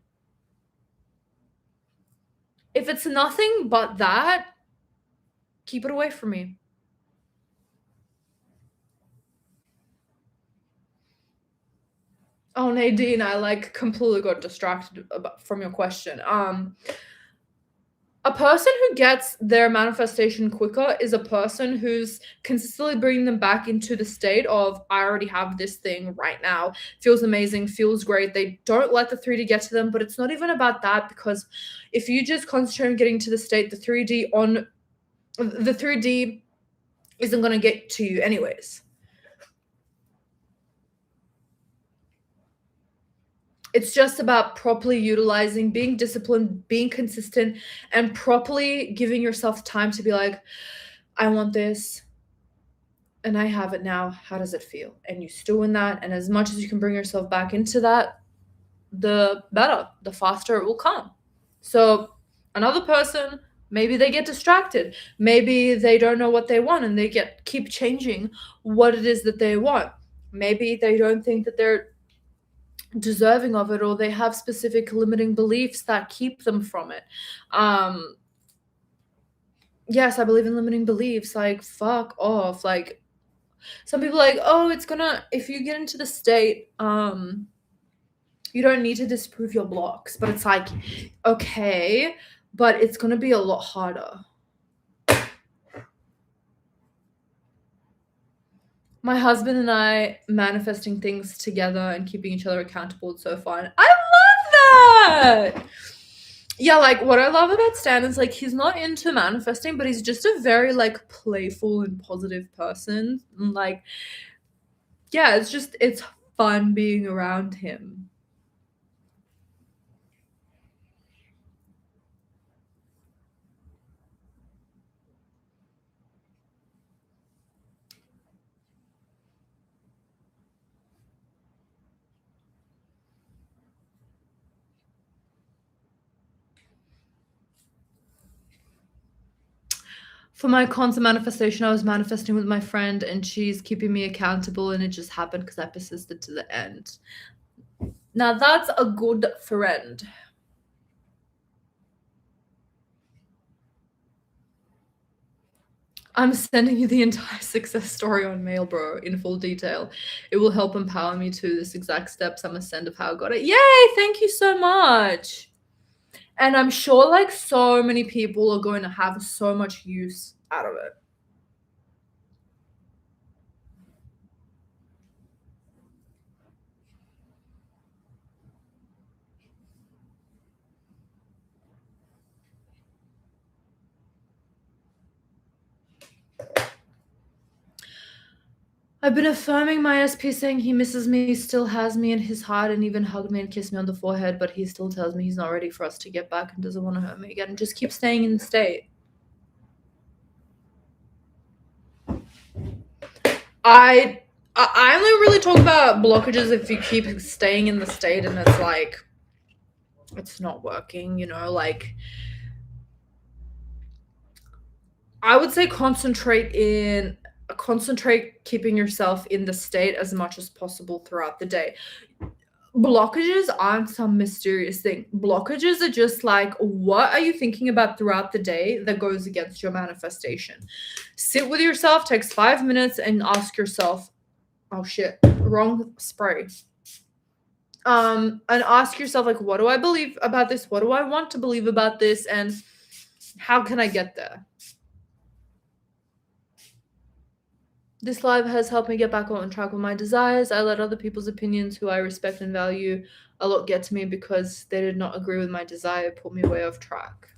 If it's nothing but that, keep it away from me. Oh, Nadine, I like completely got distracted from your question. A person who gets their manifestation quicker is a person who's consistently bringing them back into the state of, I already have this thing right now. Feels amazing, feels great. They don't let the 3D get to them, but it's not even about that, because if you just concentrate on getting to the state, the 3D isn't going to get to you anyways. It's just about properly utilizing, being disciplined, being consistent, and properly giving yourself time to be like, I want this and I have it now. How does it feel? And you stew in that. And as much as you can bring yourself back into that, the better, the faster it will come. So, another person, maybe they get distracted. Maybe they don't know what they want and they keep changing what it is that they want. Maybe they don't think that they're deserving of it, or they have specific limiting beliefs that keep them from it. Yes, I believe in limiting beliefs. Like, fuck off. Like, some people are like, oh, it's gonna, if you get into the state, you don't need to disprove your blocks. But it's like, okay, but it's gonna be a lot harder. My husband and I manifesting things together and keeping each other accountable is so fun. I love that. Yeah, like, what I love about Stan is, like, he's not into manifesting, but he's just a very, like, playful and positive person. And, like, yeah, it's fun being around him. For my constant manifestation, I was manifesting with my friend, and she's keeping me accountable, and it just happened because I persisted to the end. Now that's a good friend. I'm sending you the entire success story on mail, bro, in full detail. It will help empower me to this exact steps I'm gonna send of how I got it. Yay! Thank you so much. And I'm sure, like, so many people are going to have so much use out of it. I've been affirming my SP, saying he misses me, still has me in his heart, and even hugged me and kissed me on the forehead, but he still tells me he's not ready for us to get back and doesn't want to hurt me again. Just keep staying in the state. I only really talk about blockages if you keep staying in the state and it's like, it's not working, you know, like, I would say concentrate keeping yourself in the state as much as possible throughout the day. Blockages aren't some mysterious thing. Blockages are just like, what are you thinking about throughout the day that goes against your manifestation? Sit with yourself, takes 5 minutes, and ask yourself, oh shit, wrong spray. And ask yourself, like, what do I believe about this? What do I want to believe about this? And how can I get there? This live has helped me get back on track with my desires. I let other people's opinions, who I respect and value a lot, get to me because they did not agree with my desire, put me way off track.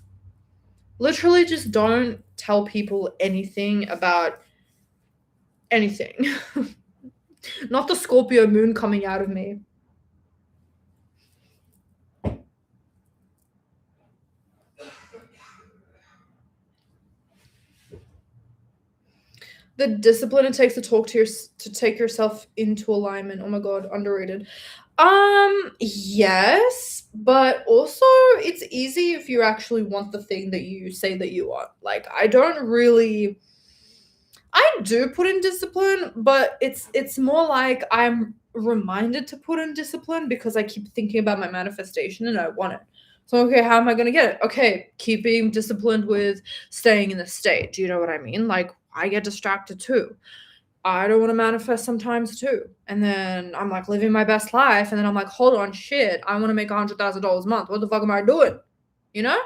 Literally, just don't tell people anything about anything. Not the Scorpio moon coming out of me. The discipline it takes to take yourself into alignment. Oh my god, underrated. Yes, but also it's easy if you actually want the thing that you say that you want. Like, I do put in discipline, but it's more like I'm reminded to put in discipline because I keep thinking about my manifestation and I want it. So, okay, how am I going to get it? Okay, keep being disciplined with staying in the state. Do you know what I mean? Like, I get distracted too. I don't want to manifest sometimes too. And then I'm like living my best life. And then I'm like, hold on, shit, I want to make $100,000 a month. What the fuck am I doing? You know?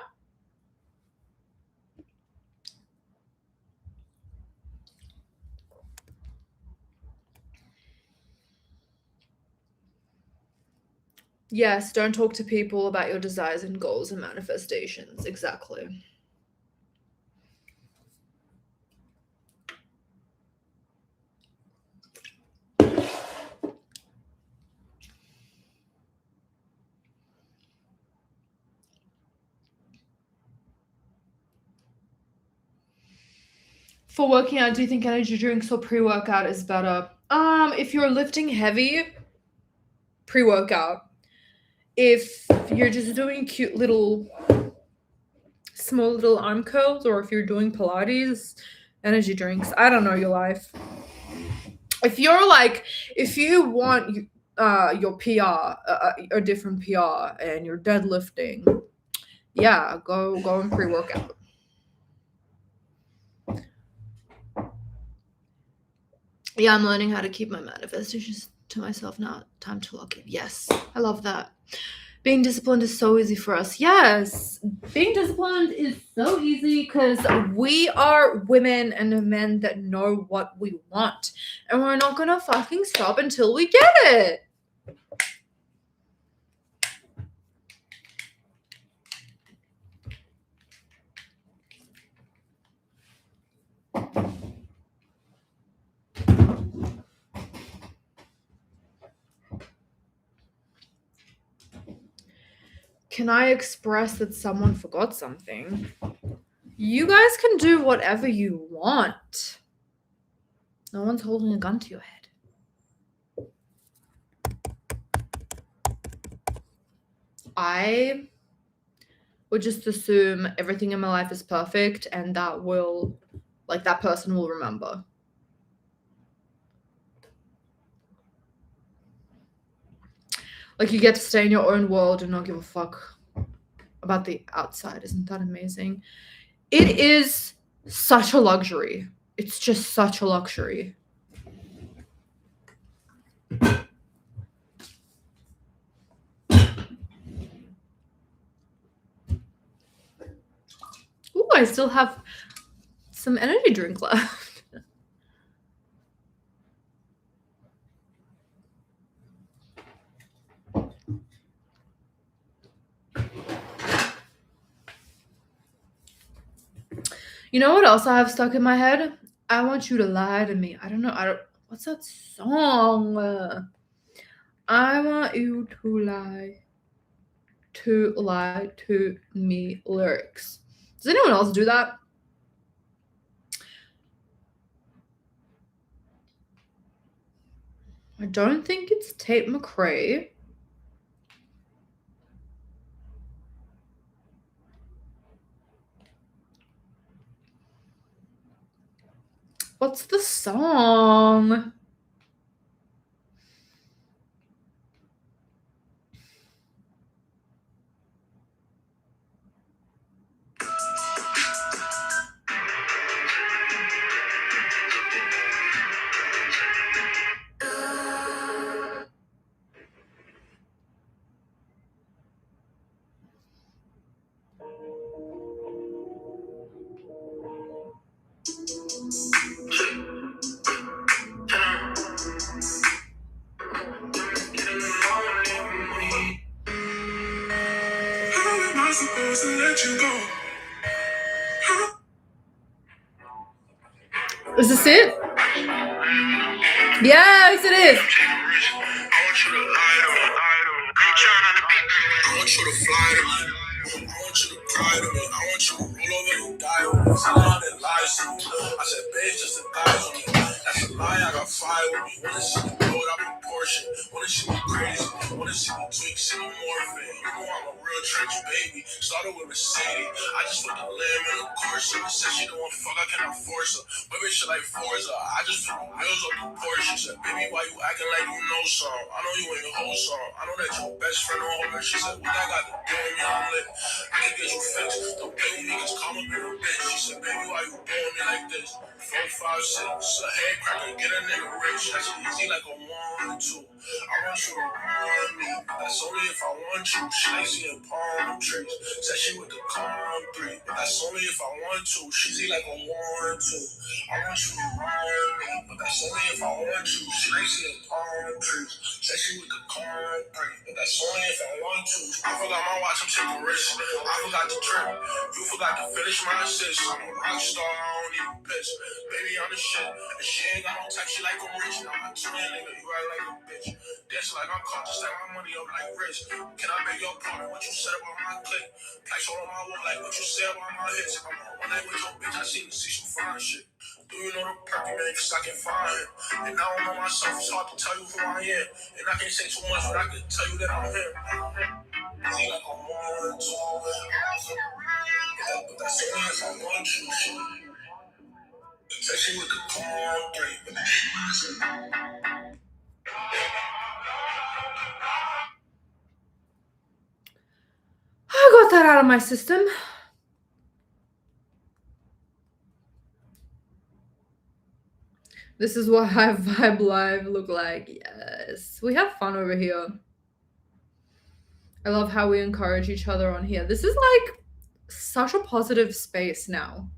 Yes, don't talk to people about your desires and goals and manifestations. Exactly. For working out, do you think energy drinks or pre-workout is better? If you're lifting heavy, pre-workout. If you're just doing cute little small little arm curls, or if you're doing Pilates, energy drinks. I don't know your life. If you want your PR, a different PR, and you're deadlifting, yeah, go and pre-workout. Yeah, I'm learning how to keep my manifestations to myself now. Time to lock in. Yes, I love that. Being disciplined is so easy for us. Yes, being disciplined is so easy because we are women and men that know what we want. And we're not going to fucking stop until we get it. Can I express that someone forgot something? You guys can do whatever you want. No one's holding a gun to your head. I would just assume everything in my life is perfect and that person will remember. Like, you get to stay in your own world and not give a fuck about the outside. Isn't that amazing? It is such a luxury. It's just such a luxury. Ooh, I still have some energy drink left. You know what else I have stuck in my head? I want you to lie to me. I don't know. What's that song? I want you to lie to me lyrics. Does anyone else do that? I don't think it's Tate McRae. What's the song? Is this it? Yes, it is. lie, I got fire with me. Wanna see me blow it out proportion. Wanna see me crazy. Wanna see me tweak, see me morphing. You know I'm a real trench baby. Started with Mercedes. I just put the lamb in the Corsa. Said she don't want fuck, I cannot force her. But bitch, she like Forza. I just put the wheels up the Porsche. She said, baby, why you acting like you know some? I know you ain't a whole song. I know that your best friend on her. She said, what that got to do with me? I'm lit. I can get you fixed. Don't play with me, cause come up in a bitch. She said, baby, why you doing me like this? 4, 5, 6. A head cracker, get a nigga rich. That's easy like a 1, 2. I want you to run me. That's only if I want you. She like seeing palm trees. Said she with the calm 3. But that's only if I want to. She see like a 1, 2. I want you to run me. But that's only if I want you. She like seeing palm trees. Said she with the calm 3. But that's only if I want to. I forgot my watch, I'm taking risks. I forgot the trip. You forgot to finish my assist. I'm a rock star, I don't even piss. Baby, I'm the shit. And she ain't got no type, she like I'm rich. Now I'm a twin nigga, you act like a bitch. That's like I'm caught, just like my money up like rich. Can I beg your pardon? What you said about my clique? Plaques all on my wall, like what you said about my hits. I'm on one night with your bitch, I seen to see some fine shit. Do you know the perky man, cause I can find him. And I don't know myself, it's hard to tell you who I am. And I can't say too much, but I can tell you that I'm him. See like I'm 1, 2. But that's only if I want you, shit. Especially with the calm 3. But I got that out of my system. This is what High Vibe Live look like. Yes. We have fun over here. I love how we encourage each other on here. This is like such a positive space now.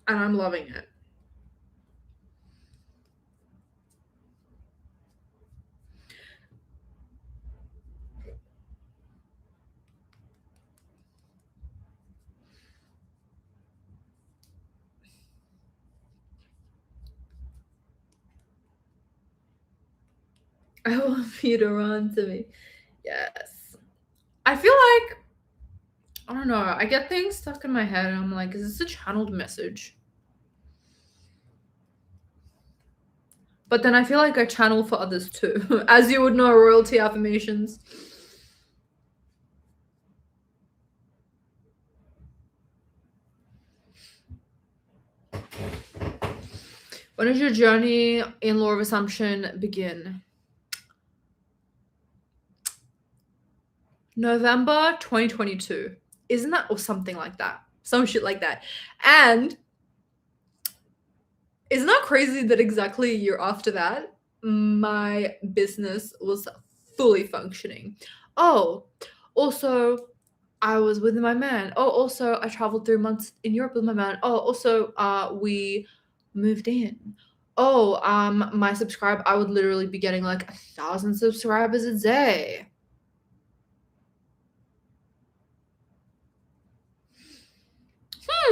And I'm loving it. I want you to run to me. Yes. I feel like, I don't know, I get things stuck in my head and I'm like, is this a channeled message? But then I feel like I channel for others too. As you would know, royalty affirmations. When did your journey in law of assumption begin? November 2022. Isn't that, or something like that? Some shit like that. And isn't that crazy that exactly a year after that, my business was fully functioning? Oh, also, I was with my man. Oh, also, I traveled 3 months in Europe with my man. Oh, also, we moved in. Oh, I would literally be getting like 1,000 subscribers a day.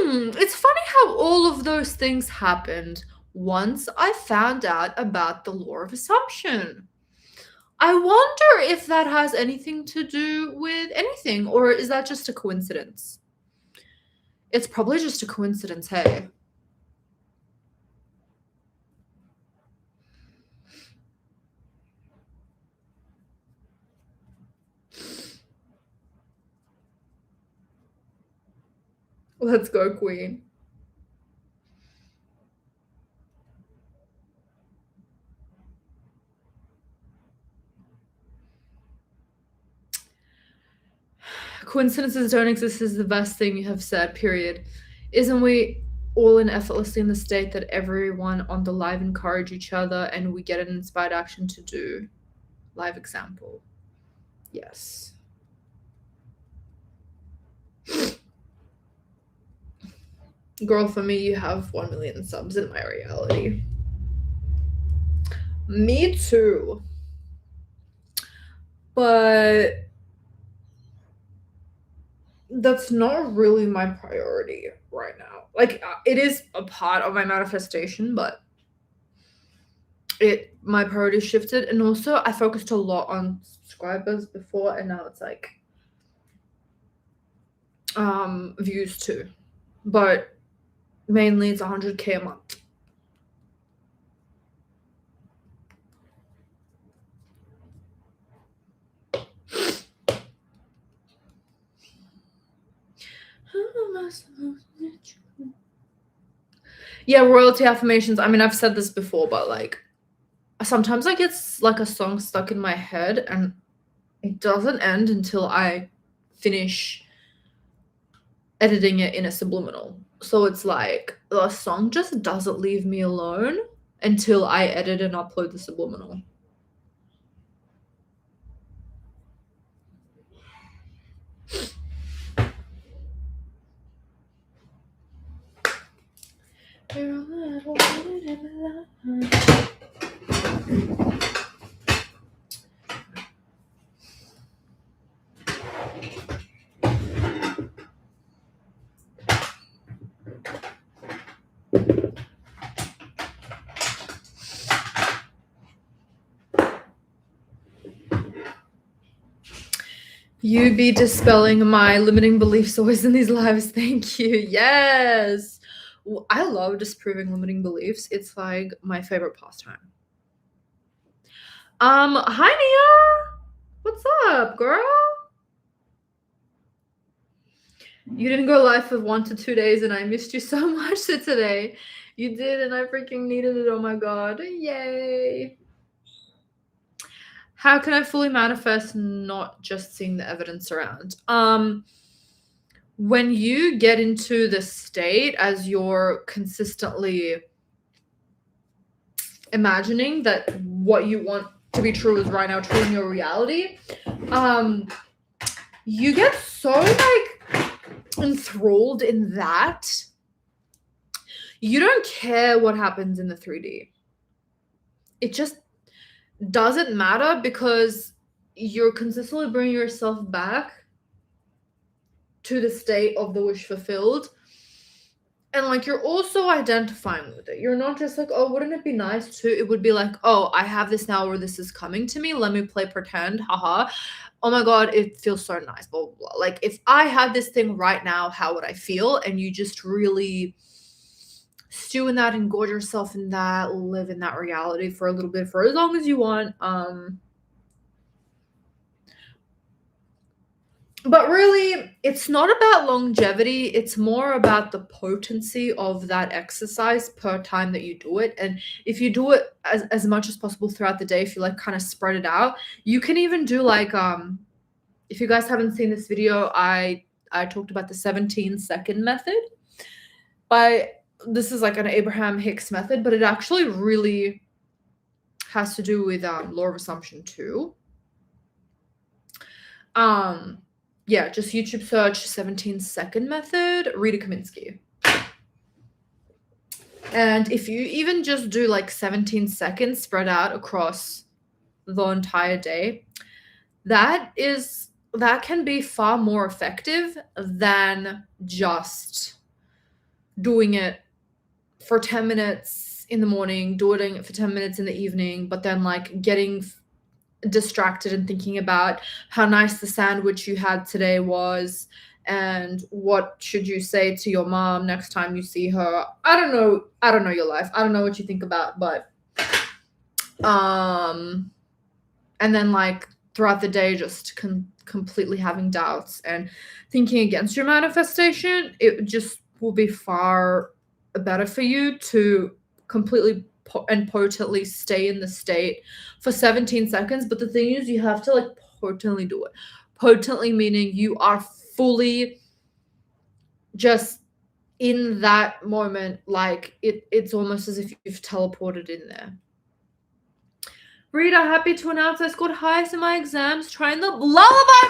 It's funny how all of those things happened once I found out about the law of assumption. I wonder if that has anything to do with anything, or is that just a coincidence? It's probably just a coincidence, hey. Let's go, queen. Coincidences don't exist is the best thing you have said, period. Isn't we all in effortlessly in the state that everyone on the live encourage each other and we get an inspired action to do? Live example. Yes. Girl, for me, you have 1 million subs in my reality. Me too. But that's not really my priority right now. Like, it is a part of my manifestation, but my priority shifted. And also, I focused a lot on subscribers before, and now it's like views too. But mainly it's 100K a month. Yeah, royalty affirmations. I mean, I've said this before, but like sometimes I get like a song stuck in my head and it doesn't end until I finish editing it in a subliminal. So it's like the song just doesn't leave me alone until I edit and upload the subliminal. You be dispelling my limiting beliefs always in these lives. Thank you. Yes. I love disproving limiting beliefs. It's like my favorite pastime. Hi Nia. What's up, girl? You didn't go live for 1 to 2 days and I missed you so much today. You did and I freaking needed it. Oh my god. Yay. How can I fully manifest not just seeing the evidence around? When you get into the state as you're consistently imagining that what you want to be true is right now true in your reality, you get so like enthralled in that you don't care what happens in the 3D. It just doesn't matter because you're consistently bringing yourself back to the state of the wish fulfilled. And like you're also identifying with it. You're not just like, oh, wouldn't it be nice too? It would be like, oh, I have this now or this is coming to me. Let me play pretend. Haha. Oh my god, it feels so nice. Blah, blah, blah. Like if I had this thing right now, how would I feel? And you just really stew in that and gorge yourself in that, live in that reality for a little bit, for as long as you want. But really, it's not about longevity. It's more about the potency of that exercise per time that you do it. And if you do it as much as possible throughout the day, if you like kind of spread it out, you can even do like, if you guys haven't seen this video, I talked about the 17-second method. This is like an Abraham Hicks method, but it actually really has to do with law of assumption too. Yeah, just YouTube search 17-second method, Rita Kaminski. And if you even just do like 17 seconds spread out across the entire day, that can be far more effective than just doing it for 10 minutes in the morning, doing it for 10 minutes in the evening, but then like getting distracted and thinking about how nice the sandwich you had today was and what should you say to your mom next time you see her. I don't know your life. I don't know what you think about, but and then like throughout the day just completely having doubts and thinking against your manifestation, it just will be far better for you to completely and potently stay in the state for 17 seconds. But the thing is, you have to like potently do it. Potently meaning you are fully just in that moment, like it's almost as if you've teleported in there. Rita, happy to announce I scored highest in my exams trying the lullaby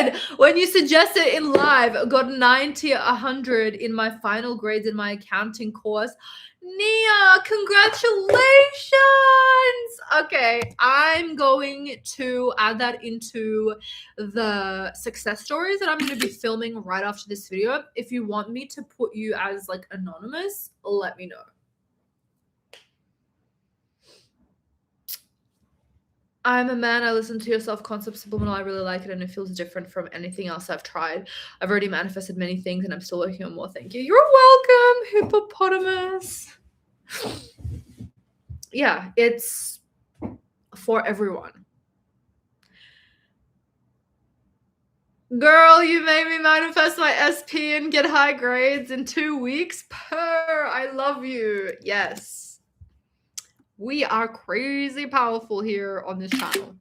method. When you suggest it in live, I got 90, 100 in my final grades in my accounting course. Nia, congratulations. Okay, I'm going to add that into the success stories that I'm going to be filming right after this video. If you want me to put you as like anonymous, let me know. I'm a man. I listen to your self-concept subliminal. I really like it and it feels different from anything else I've tried. I've already manifested many things and I'm still working on more. Thank you. You're welcome. hippopotamus. Yeah, it's for everyone. Girl, you made me manifest my SP and get high grades in 2 weeks. Purr, I love you. Yes. We are crazy powerful here on this channel.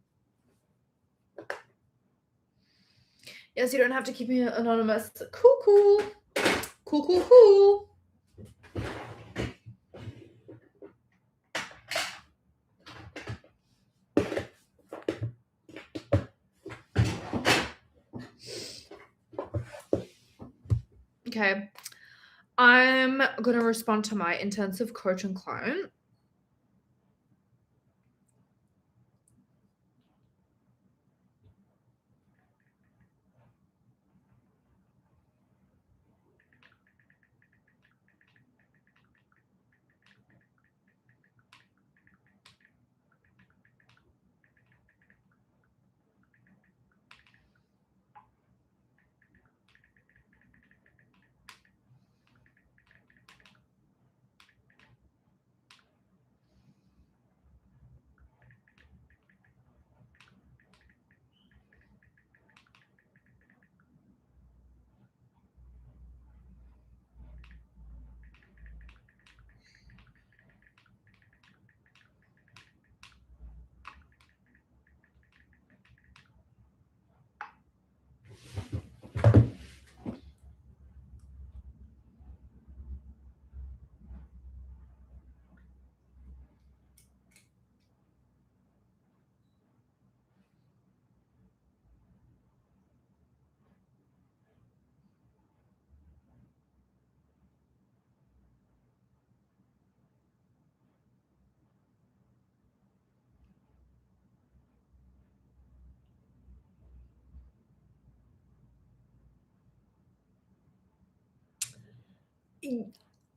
Yes, you don't have to keep me anonymous. Cool, cool. Cool, cool, cool. Okay. I'm going to respond to my intensive coaching client.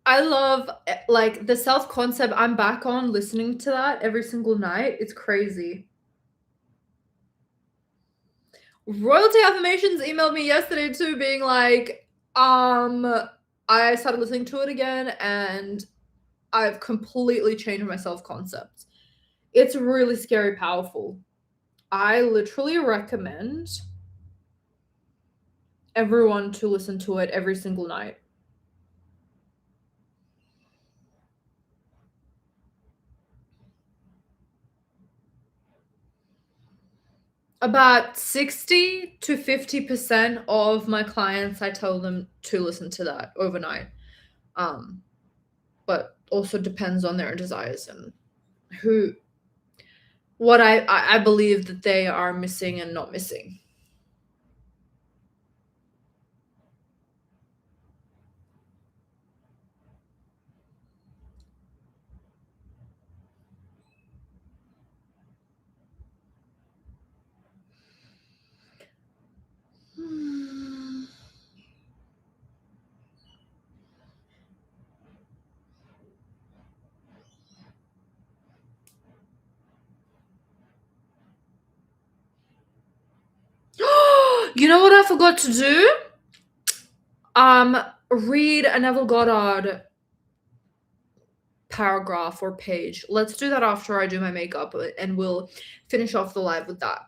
I love like the self concept. I'm back on listening to that every single night. It's crazy. Royalty Affirmations emailed me yesterday too, being like, I started listening to it again and I've completely changed my self concept. It's really scary powerful. I literally recommend everyone to listen to it every single night. About 60 to 50% of my clients, I tell them to listen to that overnight. But also depends on their desires and what I believe that they are missing and not missing. You know what I forgot to do? Read a Neville Goddard paragraph or page. Let's do that after I do my makeup and we'll finish off the live with that.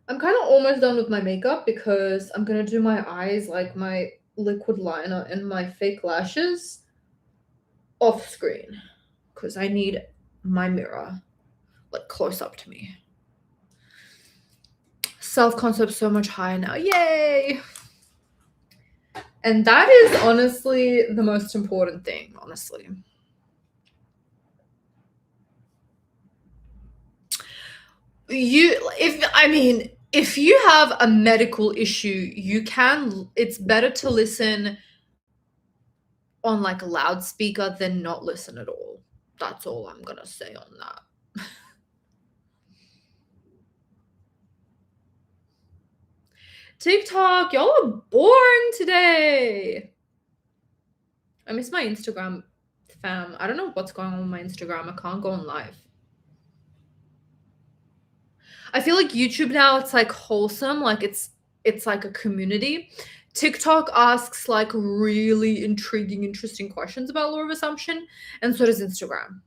I'm kind of almost done with my makeup because I'm gonna do my eyes, like my liquid liner and my fake lashes off screen because I need my mirror like close up to me. Self-concept so much higher now. Yay! And that is honestly the most important thing, honestly. If you have a medical issue, it's better to listen on like a loudspeaker than not listen at all. That's all I'm gonna say on that. TikTok, y'all are boring today. I miss my Instagram, fam. I don't know what's going on with my Instagram. I can't go on live. I feel like YouTube now, it's like wholesome, like it's like a community. TikTok asks like really intriguing, interesting questions about law of assumption, and so does Instagram.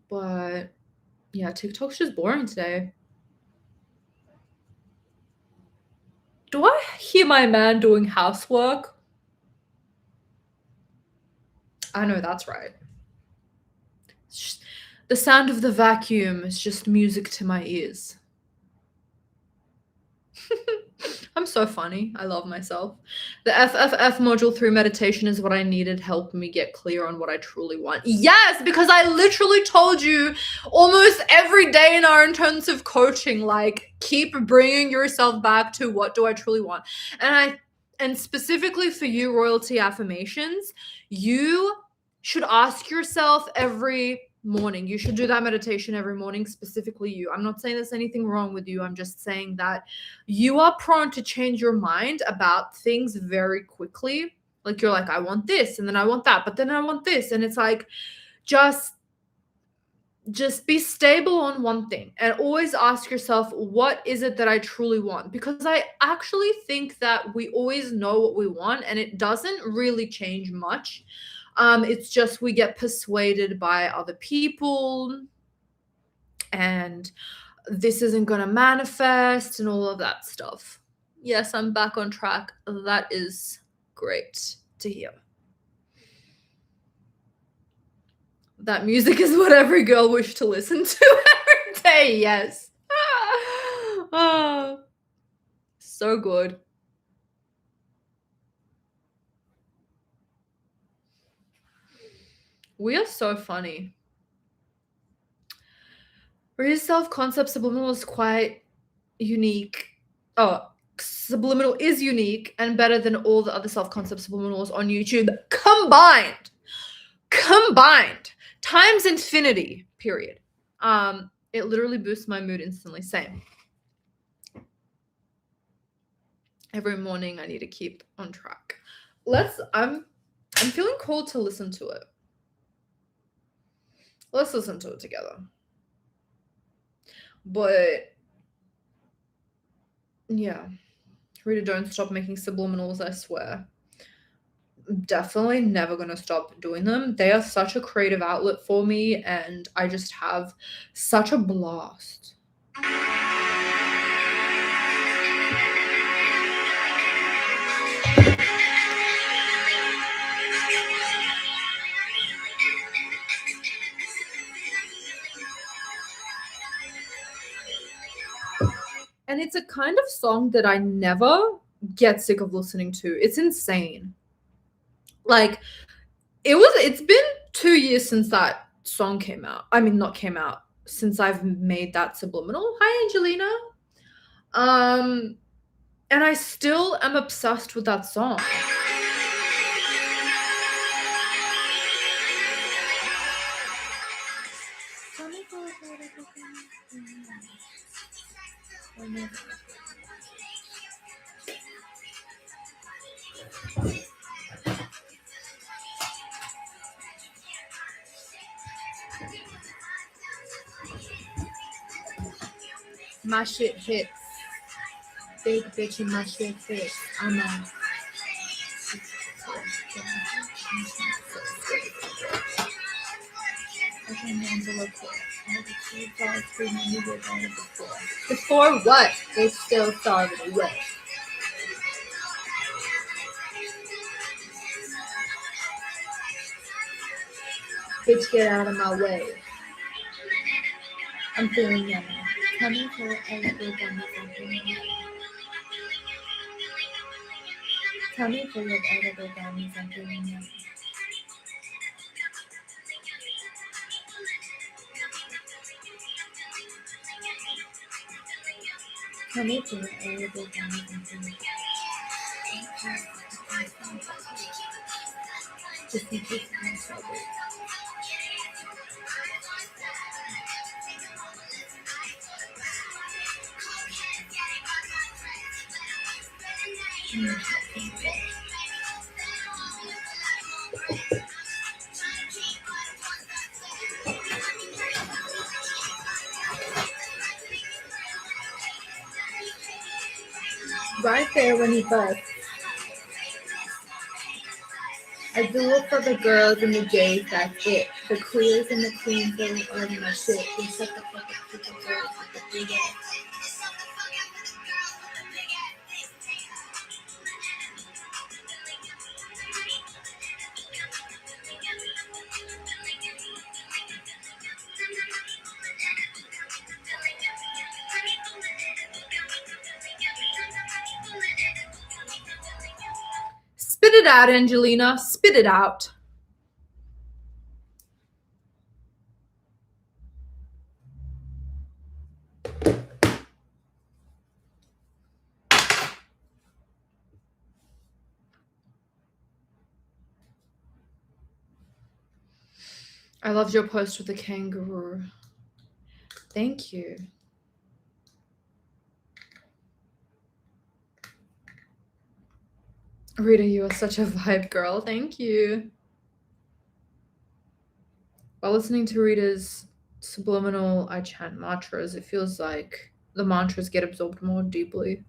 But yeah, TikTok's just boring today. Do I hear my man doing housework? I know that's right. The sound of the vacuum is just music to my ears. I'm so funny. I love myself. The FFF module 3 meditation is what I needed, helped me get clear on what I truly want. Yes, because I literally told you almost every day in our intensive coaching, like, keep bringing yourself back to what do I truly want. And specifically for you, royalty affirmations, you should ask yourself every morning. You should do that meditation every morning, specifically you. I'm not saying there's anything wrong with you. I'm just saying that you are prone to change your mind about things very quickly. Like, you're like, I want this, and then I want that, but then I want this. And it's like, just be stable on one thing and always ask yourself, what is it that I truly want? Because I actually think that we always know what we want, and it doesn't really change much. It's just we get persuaded by other people, and this isn't going to manifest and all of that stuff. Yes, I'm back on track. That is great to hear. That music is what every girl wished to listen to every day. Yes. Oh, so good. We are so funny. Rita's self-concept subliminal is quite unique. Oh, subliminal is unique and better than all the other self-concept subliminals on YouTube combined times infinity, period. It literally boosts my mood instantly. Same. Every morning I need to keep on track. I'm feeling called to listen to it. Let's listen to it together. But yeah, Rita, don't stop making subliminals, I swear. Definitely never gonna stop doing them. They are such a creative outlet for me, and I just have such a blast. And it's a kind of song that I never get sick of listening to. It's insane. Like, it's been 2 years since that song came out. I mean, not came out, since I've made that subliminal. Hi, Angelina. And I still am obsessed with that song. My shit hits. Big bitch and my shit hits. I'm on. Before what? They still started away. Bitch, get out of my way. I'm feeling yummy. Coming for everything. Tell me for your edible gummies, I'm feeling yummy. Tell me for your edible gummies, I'm feeling just in case I'm in trouble. Right? there when he busts. I do it for the girls and the J's, that's it. The queers and the queens are my shit. They shut the fuck up to the girls with the big ass. Spit it out, Angelina. Spit it out. I loved your post with the kangaroo. Thank you. Rita, you are such a vibe girl. Thank you. While listening to Rita's subliminal I chant mantras, it feels like the mantras get absorbed more deeply.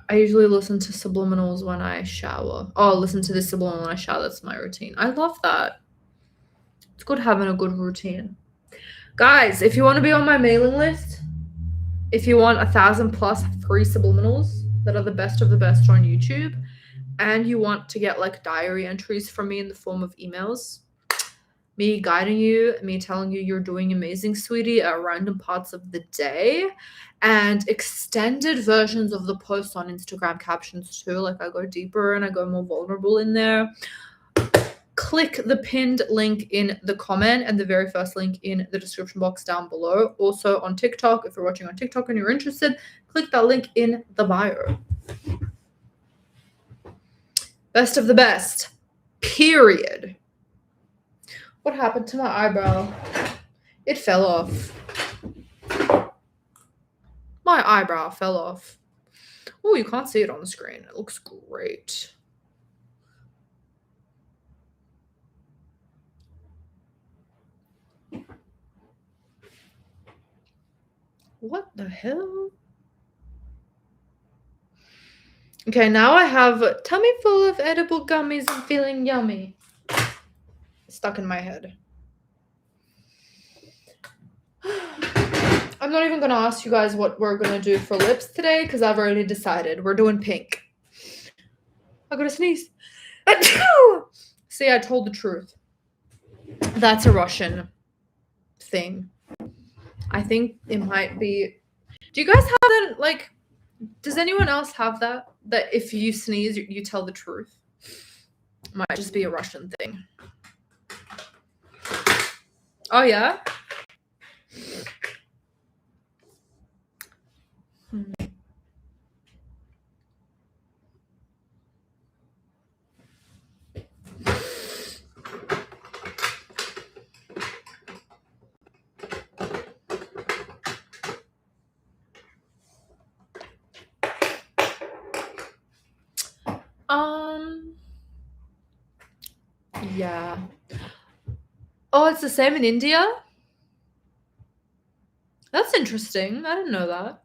I usually listen to subliminals when I shower. Oh, listen to this subliminal when I shower. That's my routine. I love that. It's good having a good routine. Guys, if you want to be on my mailing list, if you want 1,000 plus free subliminals that are the best of the best on YouTube, and you want to get like diary entries from me in the form of emails, me guiding you, me telling you you're doing amazing, sweetie, at random parts of the day, and extended versions of the posts on Instagram captions too. Like I go deeper and I go more vulnerable in there. Click the pinned link in the comment and the very first link in the description box down below. Also on TikTok, if you're watching on TikTok and you're interested, click that link in the bio. Best of the best. Period. What happened to my eyebrow? It fell off. My eyebrow fell off. Oh, you can't see it on the screen. It looks great. What the hell? Okay, now I have a tummy full of edible gummies and feeling yummy. Stuck in my head. I'm not even going to ask you guys what we're going to do for lips today because I've already decided. We're doing pink. I gotta sneeze. See, I told the truth. That's a Russian thing. I think it might be. Do you guys have that? Like, does anyone else have that? That if you sneeze, you tell the truth? Might just be a Russian thing. Oh, yeah? Yeah. Oh, it's the same in India? That's interesting. I didn't know that.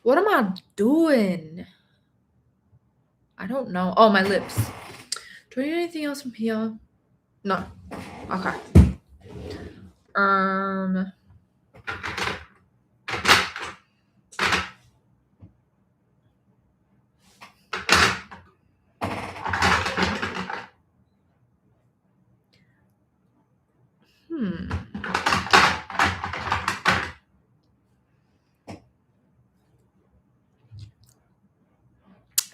What am I doing? I don't know. Oh, my lips. Do I need anything else from here? No. Okay.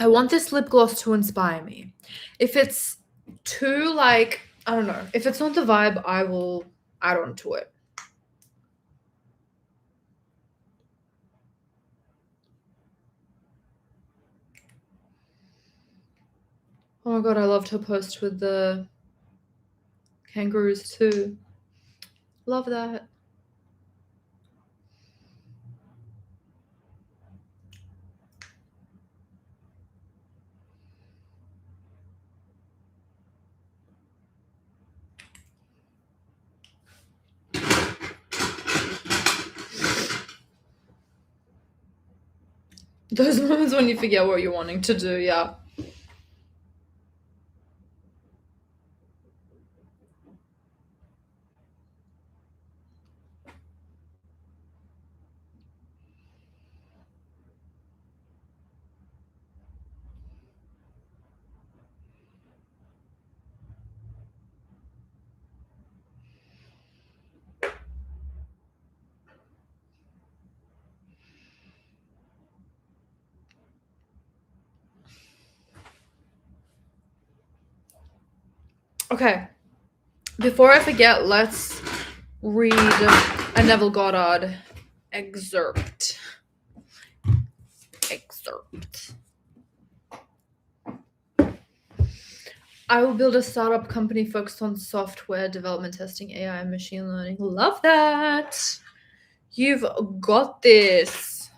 I want this lip gloss to inspire me. If it's too, like, I don't know. If it's not the vibe, I will add on to it. Oh my god, I loved her post with the kangaroos too. Love that. Those moments when you forget what you're wanting to do, yeah. Okay. Before I forget, let's read a Neville Goddard excerpt. I will build a startup company focused on software development, testing, AI, and machine learning. Love that. You've got this.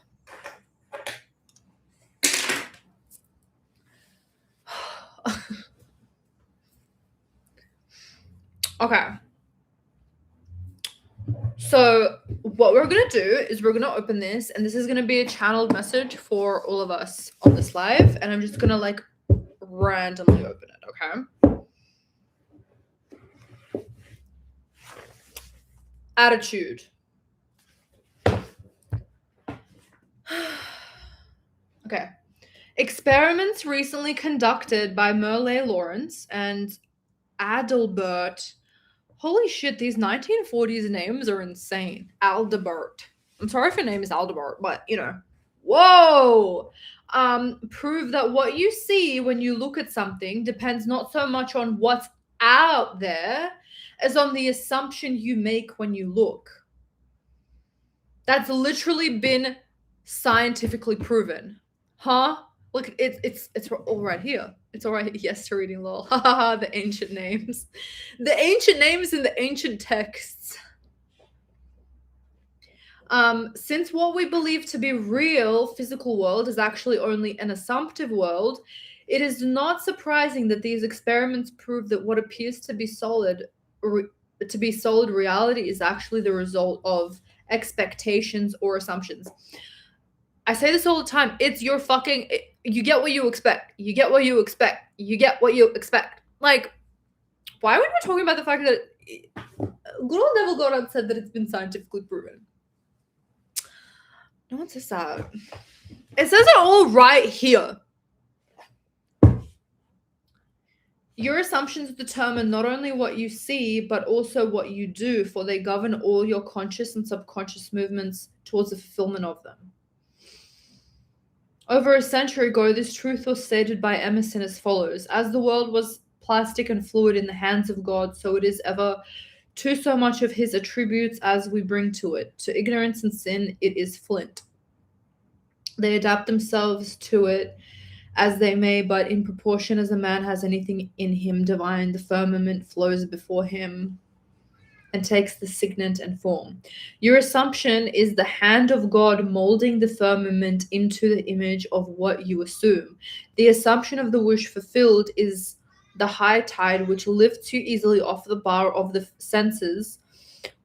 Okay. So what we're going to do is we're going to open this, and this is going to be a channeled message for all of us on this live, and I'm just going to like randomly open it, okay? Attitude. Okay. Experiments recently conducted by Merle Lawrence and Adalbert. Holy shit, these 1940s names are insane. Aldebert. I'm sorry if your name is Aldebert, but you know. Whoa! Prove that what you see when you look at something depends not so much on what's out there as on the assumption you make when you look. That's literally been scientifically proven. Huh? Look, it's all right here. It's all right. Yes to reading lol. The ancient names. The ancient names in the ancient texts. Since what we believe to be real physical world is actually only an assumptive world, it is not surprising that these experiments prove that what appears to be solid reality is actually the result of expectations or assumptions. I say this all the time. It's your fucking. You get what you expect. You get what you expect. You get what you expect. Like, why would we talking about the fact that good old Neville Goddard said that it's been scientifically proven? No one says that. It says it all right here. Your assumptions determine not only what you see, but also what you do, for they govern all your conscious and subconscious movements towards the fulfillment of them. Over a century ago, this truth was stated by Emerson as follows: as the world was plastic and fluid in the hands of God, so it is ever to so much of his attributes as we bring to it. To ignorance and sin, it is flint. They adapt themselves to it as they may, but in proportion as a man has anything in him divine, the firmament flows before him and takes the signet and form. Your assumption is the hand of God molding the firmament into the image of what you assume. The assumption of the wish fulfilled is the high tide which lifts you easily off the bar of the senses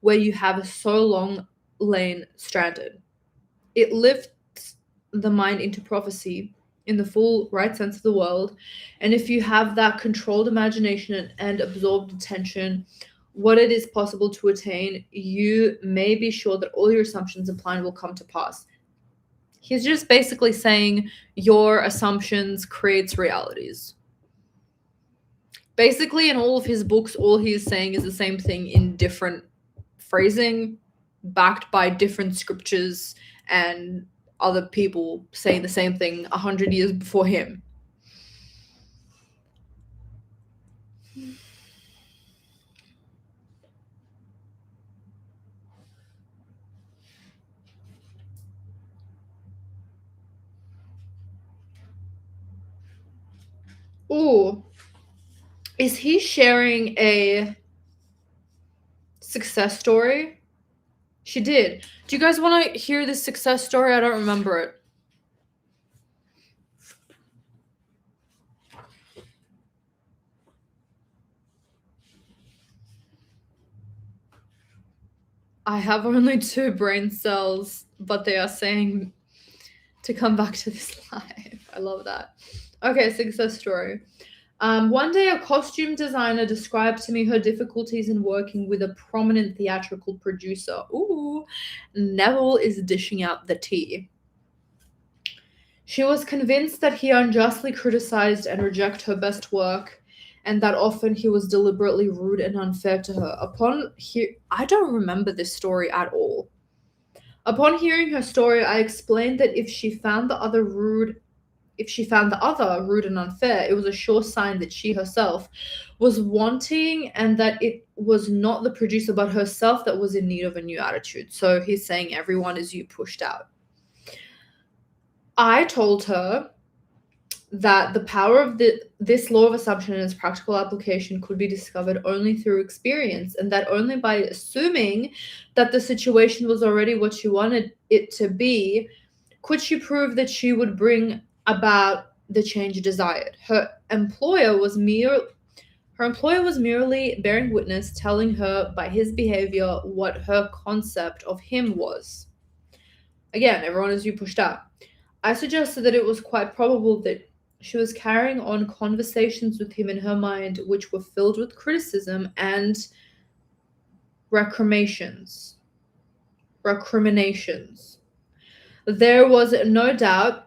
where you have so long lain stranded. It lifts the mind into prophecy in the full right sense of the world, and if you have that controlled imagination and absorbed attention what it is possible to attain, you may be sure that all your assumptions and plan will come to pass. He's just basically saying your assumptions creates realities. Basically, in all of his books, all he is saying is the same thing in different phrasing, backed by different scriptures and other people saying the same thing 100 years before him. Ooh. Is he sharing a success story? She did. Do you guys want to hear this success story? I don't remember it. I have only 2 brain cells, but they are saying to come back to this life. I love that. Okay, success story. One day, a costume designer described to me her difficulties in working with a prominent theatrical producer. Ooh, Neville is dishing out the tea. She was convinced that he unjustly criticized and rejected her best work, and that often he was deliberately rude and unfair to her. I don't remember this story at all. Upon hearing her story, I explained that if she found the other rude and unfair, it was a sure sign that she herself was wanting, and that it was not the producer but herself that was in need of a new attitude. So he's saying everyone is you pushed out. I told her that the power of this law of assumption and its practical application could be discovered only through experience, and that only by assuming that the situation was already what she wanted it to be could she prove that she would bring about the change desired. Her employer was merely bearing witness, telling her by his behavior what her concept of him was. Again, everyone is you pushed out. I suggested that it was quite probable that she was carrying on conversations with him in her mind which were filled with criticism and recriminations. There was no doubt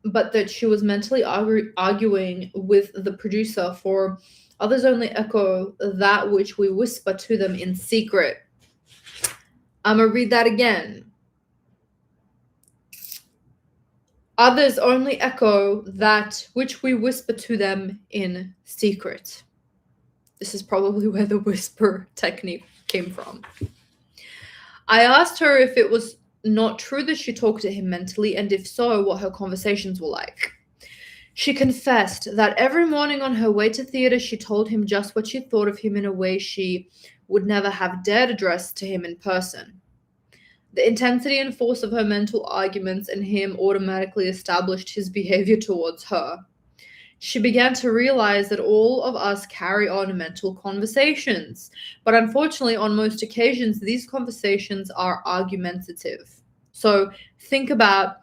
but that she was mentally arguing with the producer, for others only echo that which we whisper to them in secret. I'm going to read that again. Others only echo that which we whisper to them in secret. This is probably where the whisper technique came from. I asked her if it was not true that she talked to him mentally, and if so, what her conversations were like. She confessed that every morning on her way to theater, she told him just what she thought of him in a way she would never have dared address to him in person. The intensity and force of her mental arguments and him automatically established his behavior towards her. She began to realize that all of us carry on mental conversations, but unfortunately, on most occasions, these conversations are argumentative. So think about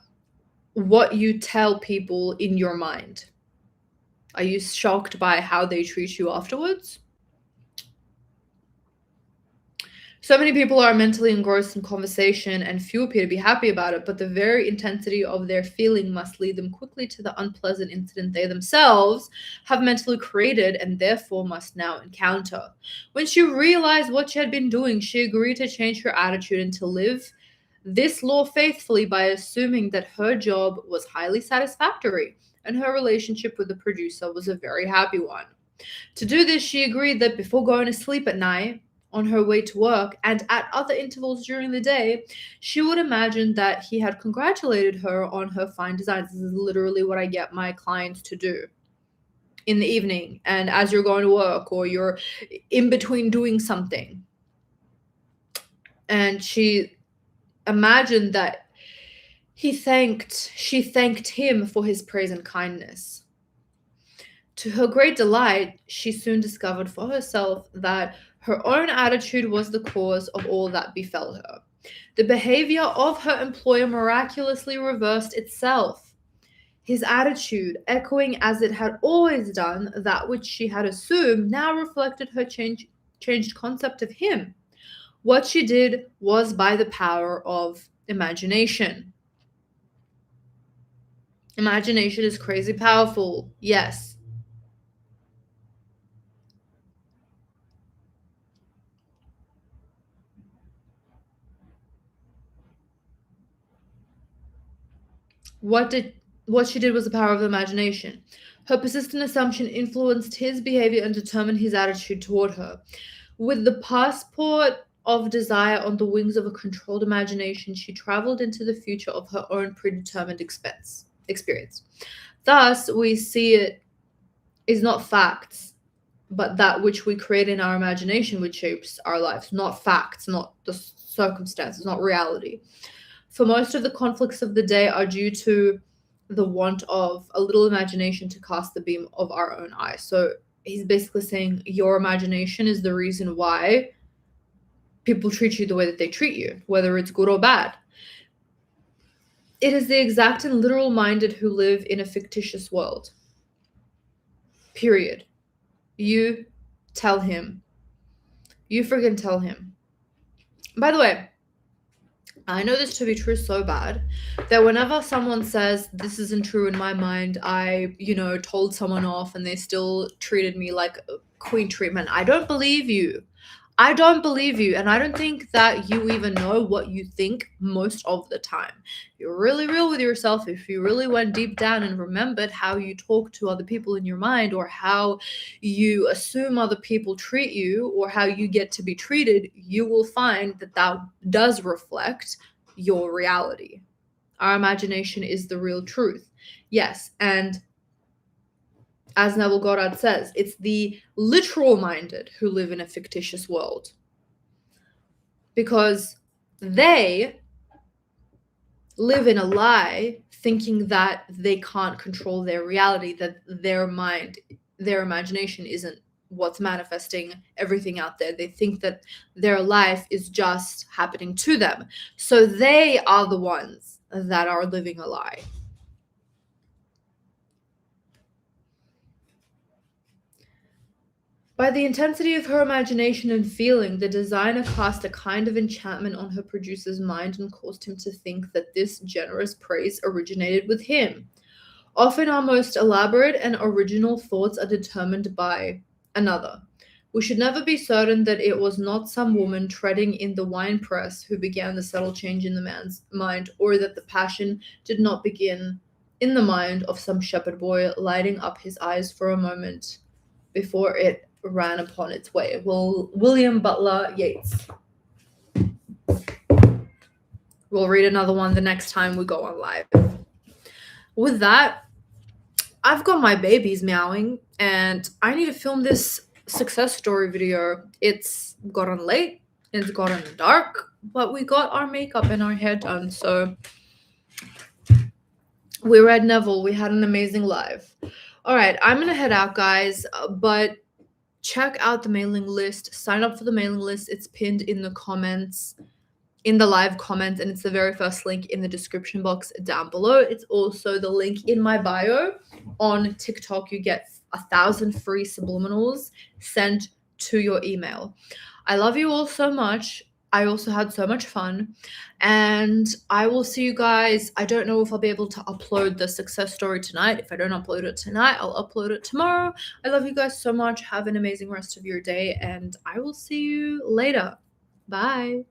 what you tell people in your mind. Are you shocked by how they treat you afterwards? So many people are mentally engrossed in conversation and few appear to be happy about it, but the very intensity of their feeling must lead them quickly to the unpleasant incident they themselves have mentally created and therefore must now encounter. When she realized what she had been doing, she agreed to change her attitude and to live this law faithfully by assuming that her job was highly satisfactory and her relationship with the producer was a very happy one. To do this, she agreed that before going to sleep at night, on her way to work, and at other intervals during the day, she would imagine that he had congratulated her on her fine designs. This is literally what I get my clients to do in the evening and as you're going to work or you're in between doing something. And she imagined that she thanked him for his praise and kindness. To her great delight, she soon discovered for herself that her own attitude was the cause of all that befell her. The behavior of her employer miraculously reversed itself. His attitude, echoing as it had always done that which she had assumed, now reflected her changed concept of him. What she did was by the power of imagination. Imagination is crazy powerful, yes. What she did was the power of the imagination. Her persistent assumption influenced his behavior and determined his attitude toward her. With the passport of desire on the wings of a controlled imagination, she traveled into the future of her own predetermined experience. Thus, we see it is not facts, but that which we create in our imagination which shapes our lives, not facts, not the circumstances, not reality. For most of the conflicts of the day are due to the want of a little imagination to cast the beam of our own eye. So he's basically saying your imagination is the reason why people treat you the way that they treat you, whether it's good or bad. It is the exact and literal minded who live in a fictitious world. Period. You tell him. You friggin' tell him. By the way, I know this to be true so bad that whenever someone says this isn't true in my mind, I, told someone off and they still treated me like queen treatment, I don't believe you. I don't believe you, and I don't think that you even know what you think most of the time. If you're really real with yourself, if you really went deep down and remembered how you talk to other people in your mind, or how you assume other people treat you, or how you get to be treated, you will find that that does reflect your reality. Our imagination is the real truth. Yes, and as Neville Goddard says, it's the literal minded who live in a fictitious world. Because they live in a lie thinking that they can't control their reality, that their mind, their imagination isn't what's manifesting everything out there. They think that their life is just happening to them. So they are the ones that are living a lie. By the intensity of her imagination and feeling, the designer cast a kind of enchantment on her producer's mind and caused him to think that this generous praise originated with him. Often our most elaborate and original thoughts are determined by another. We should never be certain that it was not some woman treading in the winepress who began the subtle change in the man's mind, or that the passion did not begin in the mind of some shepherd boy, lighting up his eyes for a moment before it ran upon its way. William Butler Yeats. We'll read another one the next time we go on live. With that, I've got my babies meowing, and I need to film this success story video. It's gotten late, it's gotten dark, but we got our makeup and our hair done, so we read Neville. We had an amazing live. All right, I'm gonna head out, guys, but check out the mailing list. Sign up for the mailing list. It's pinned in the comments, in the live comments, and it's the very first link in the description box down below. It's also the link in my bio. On TikTok, you get 1,000 free subliminals sent to your email. I love you all so much. I also had so much fun, and I will see you guys. I don't know if I'll be able to upload the success story tonight. If I don't upload it tonight, I'll upload it tomorrow. I love you guys so much. Have an amazing rest of your day, and I will see you later. Bye.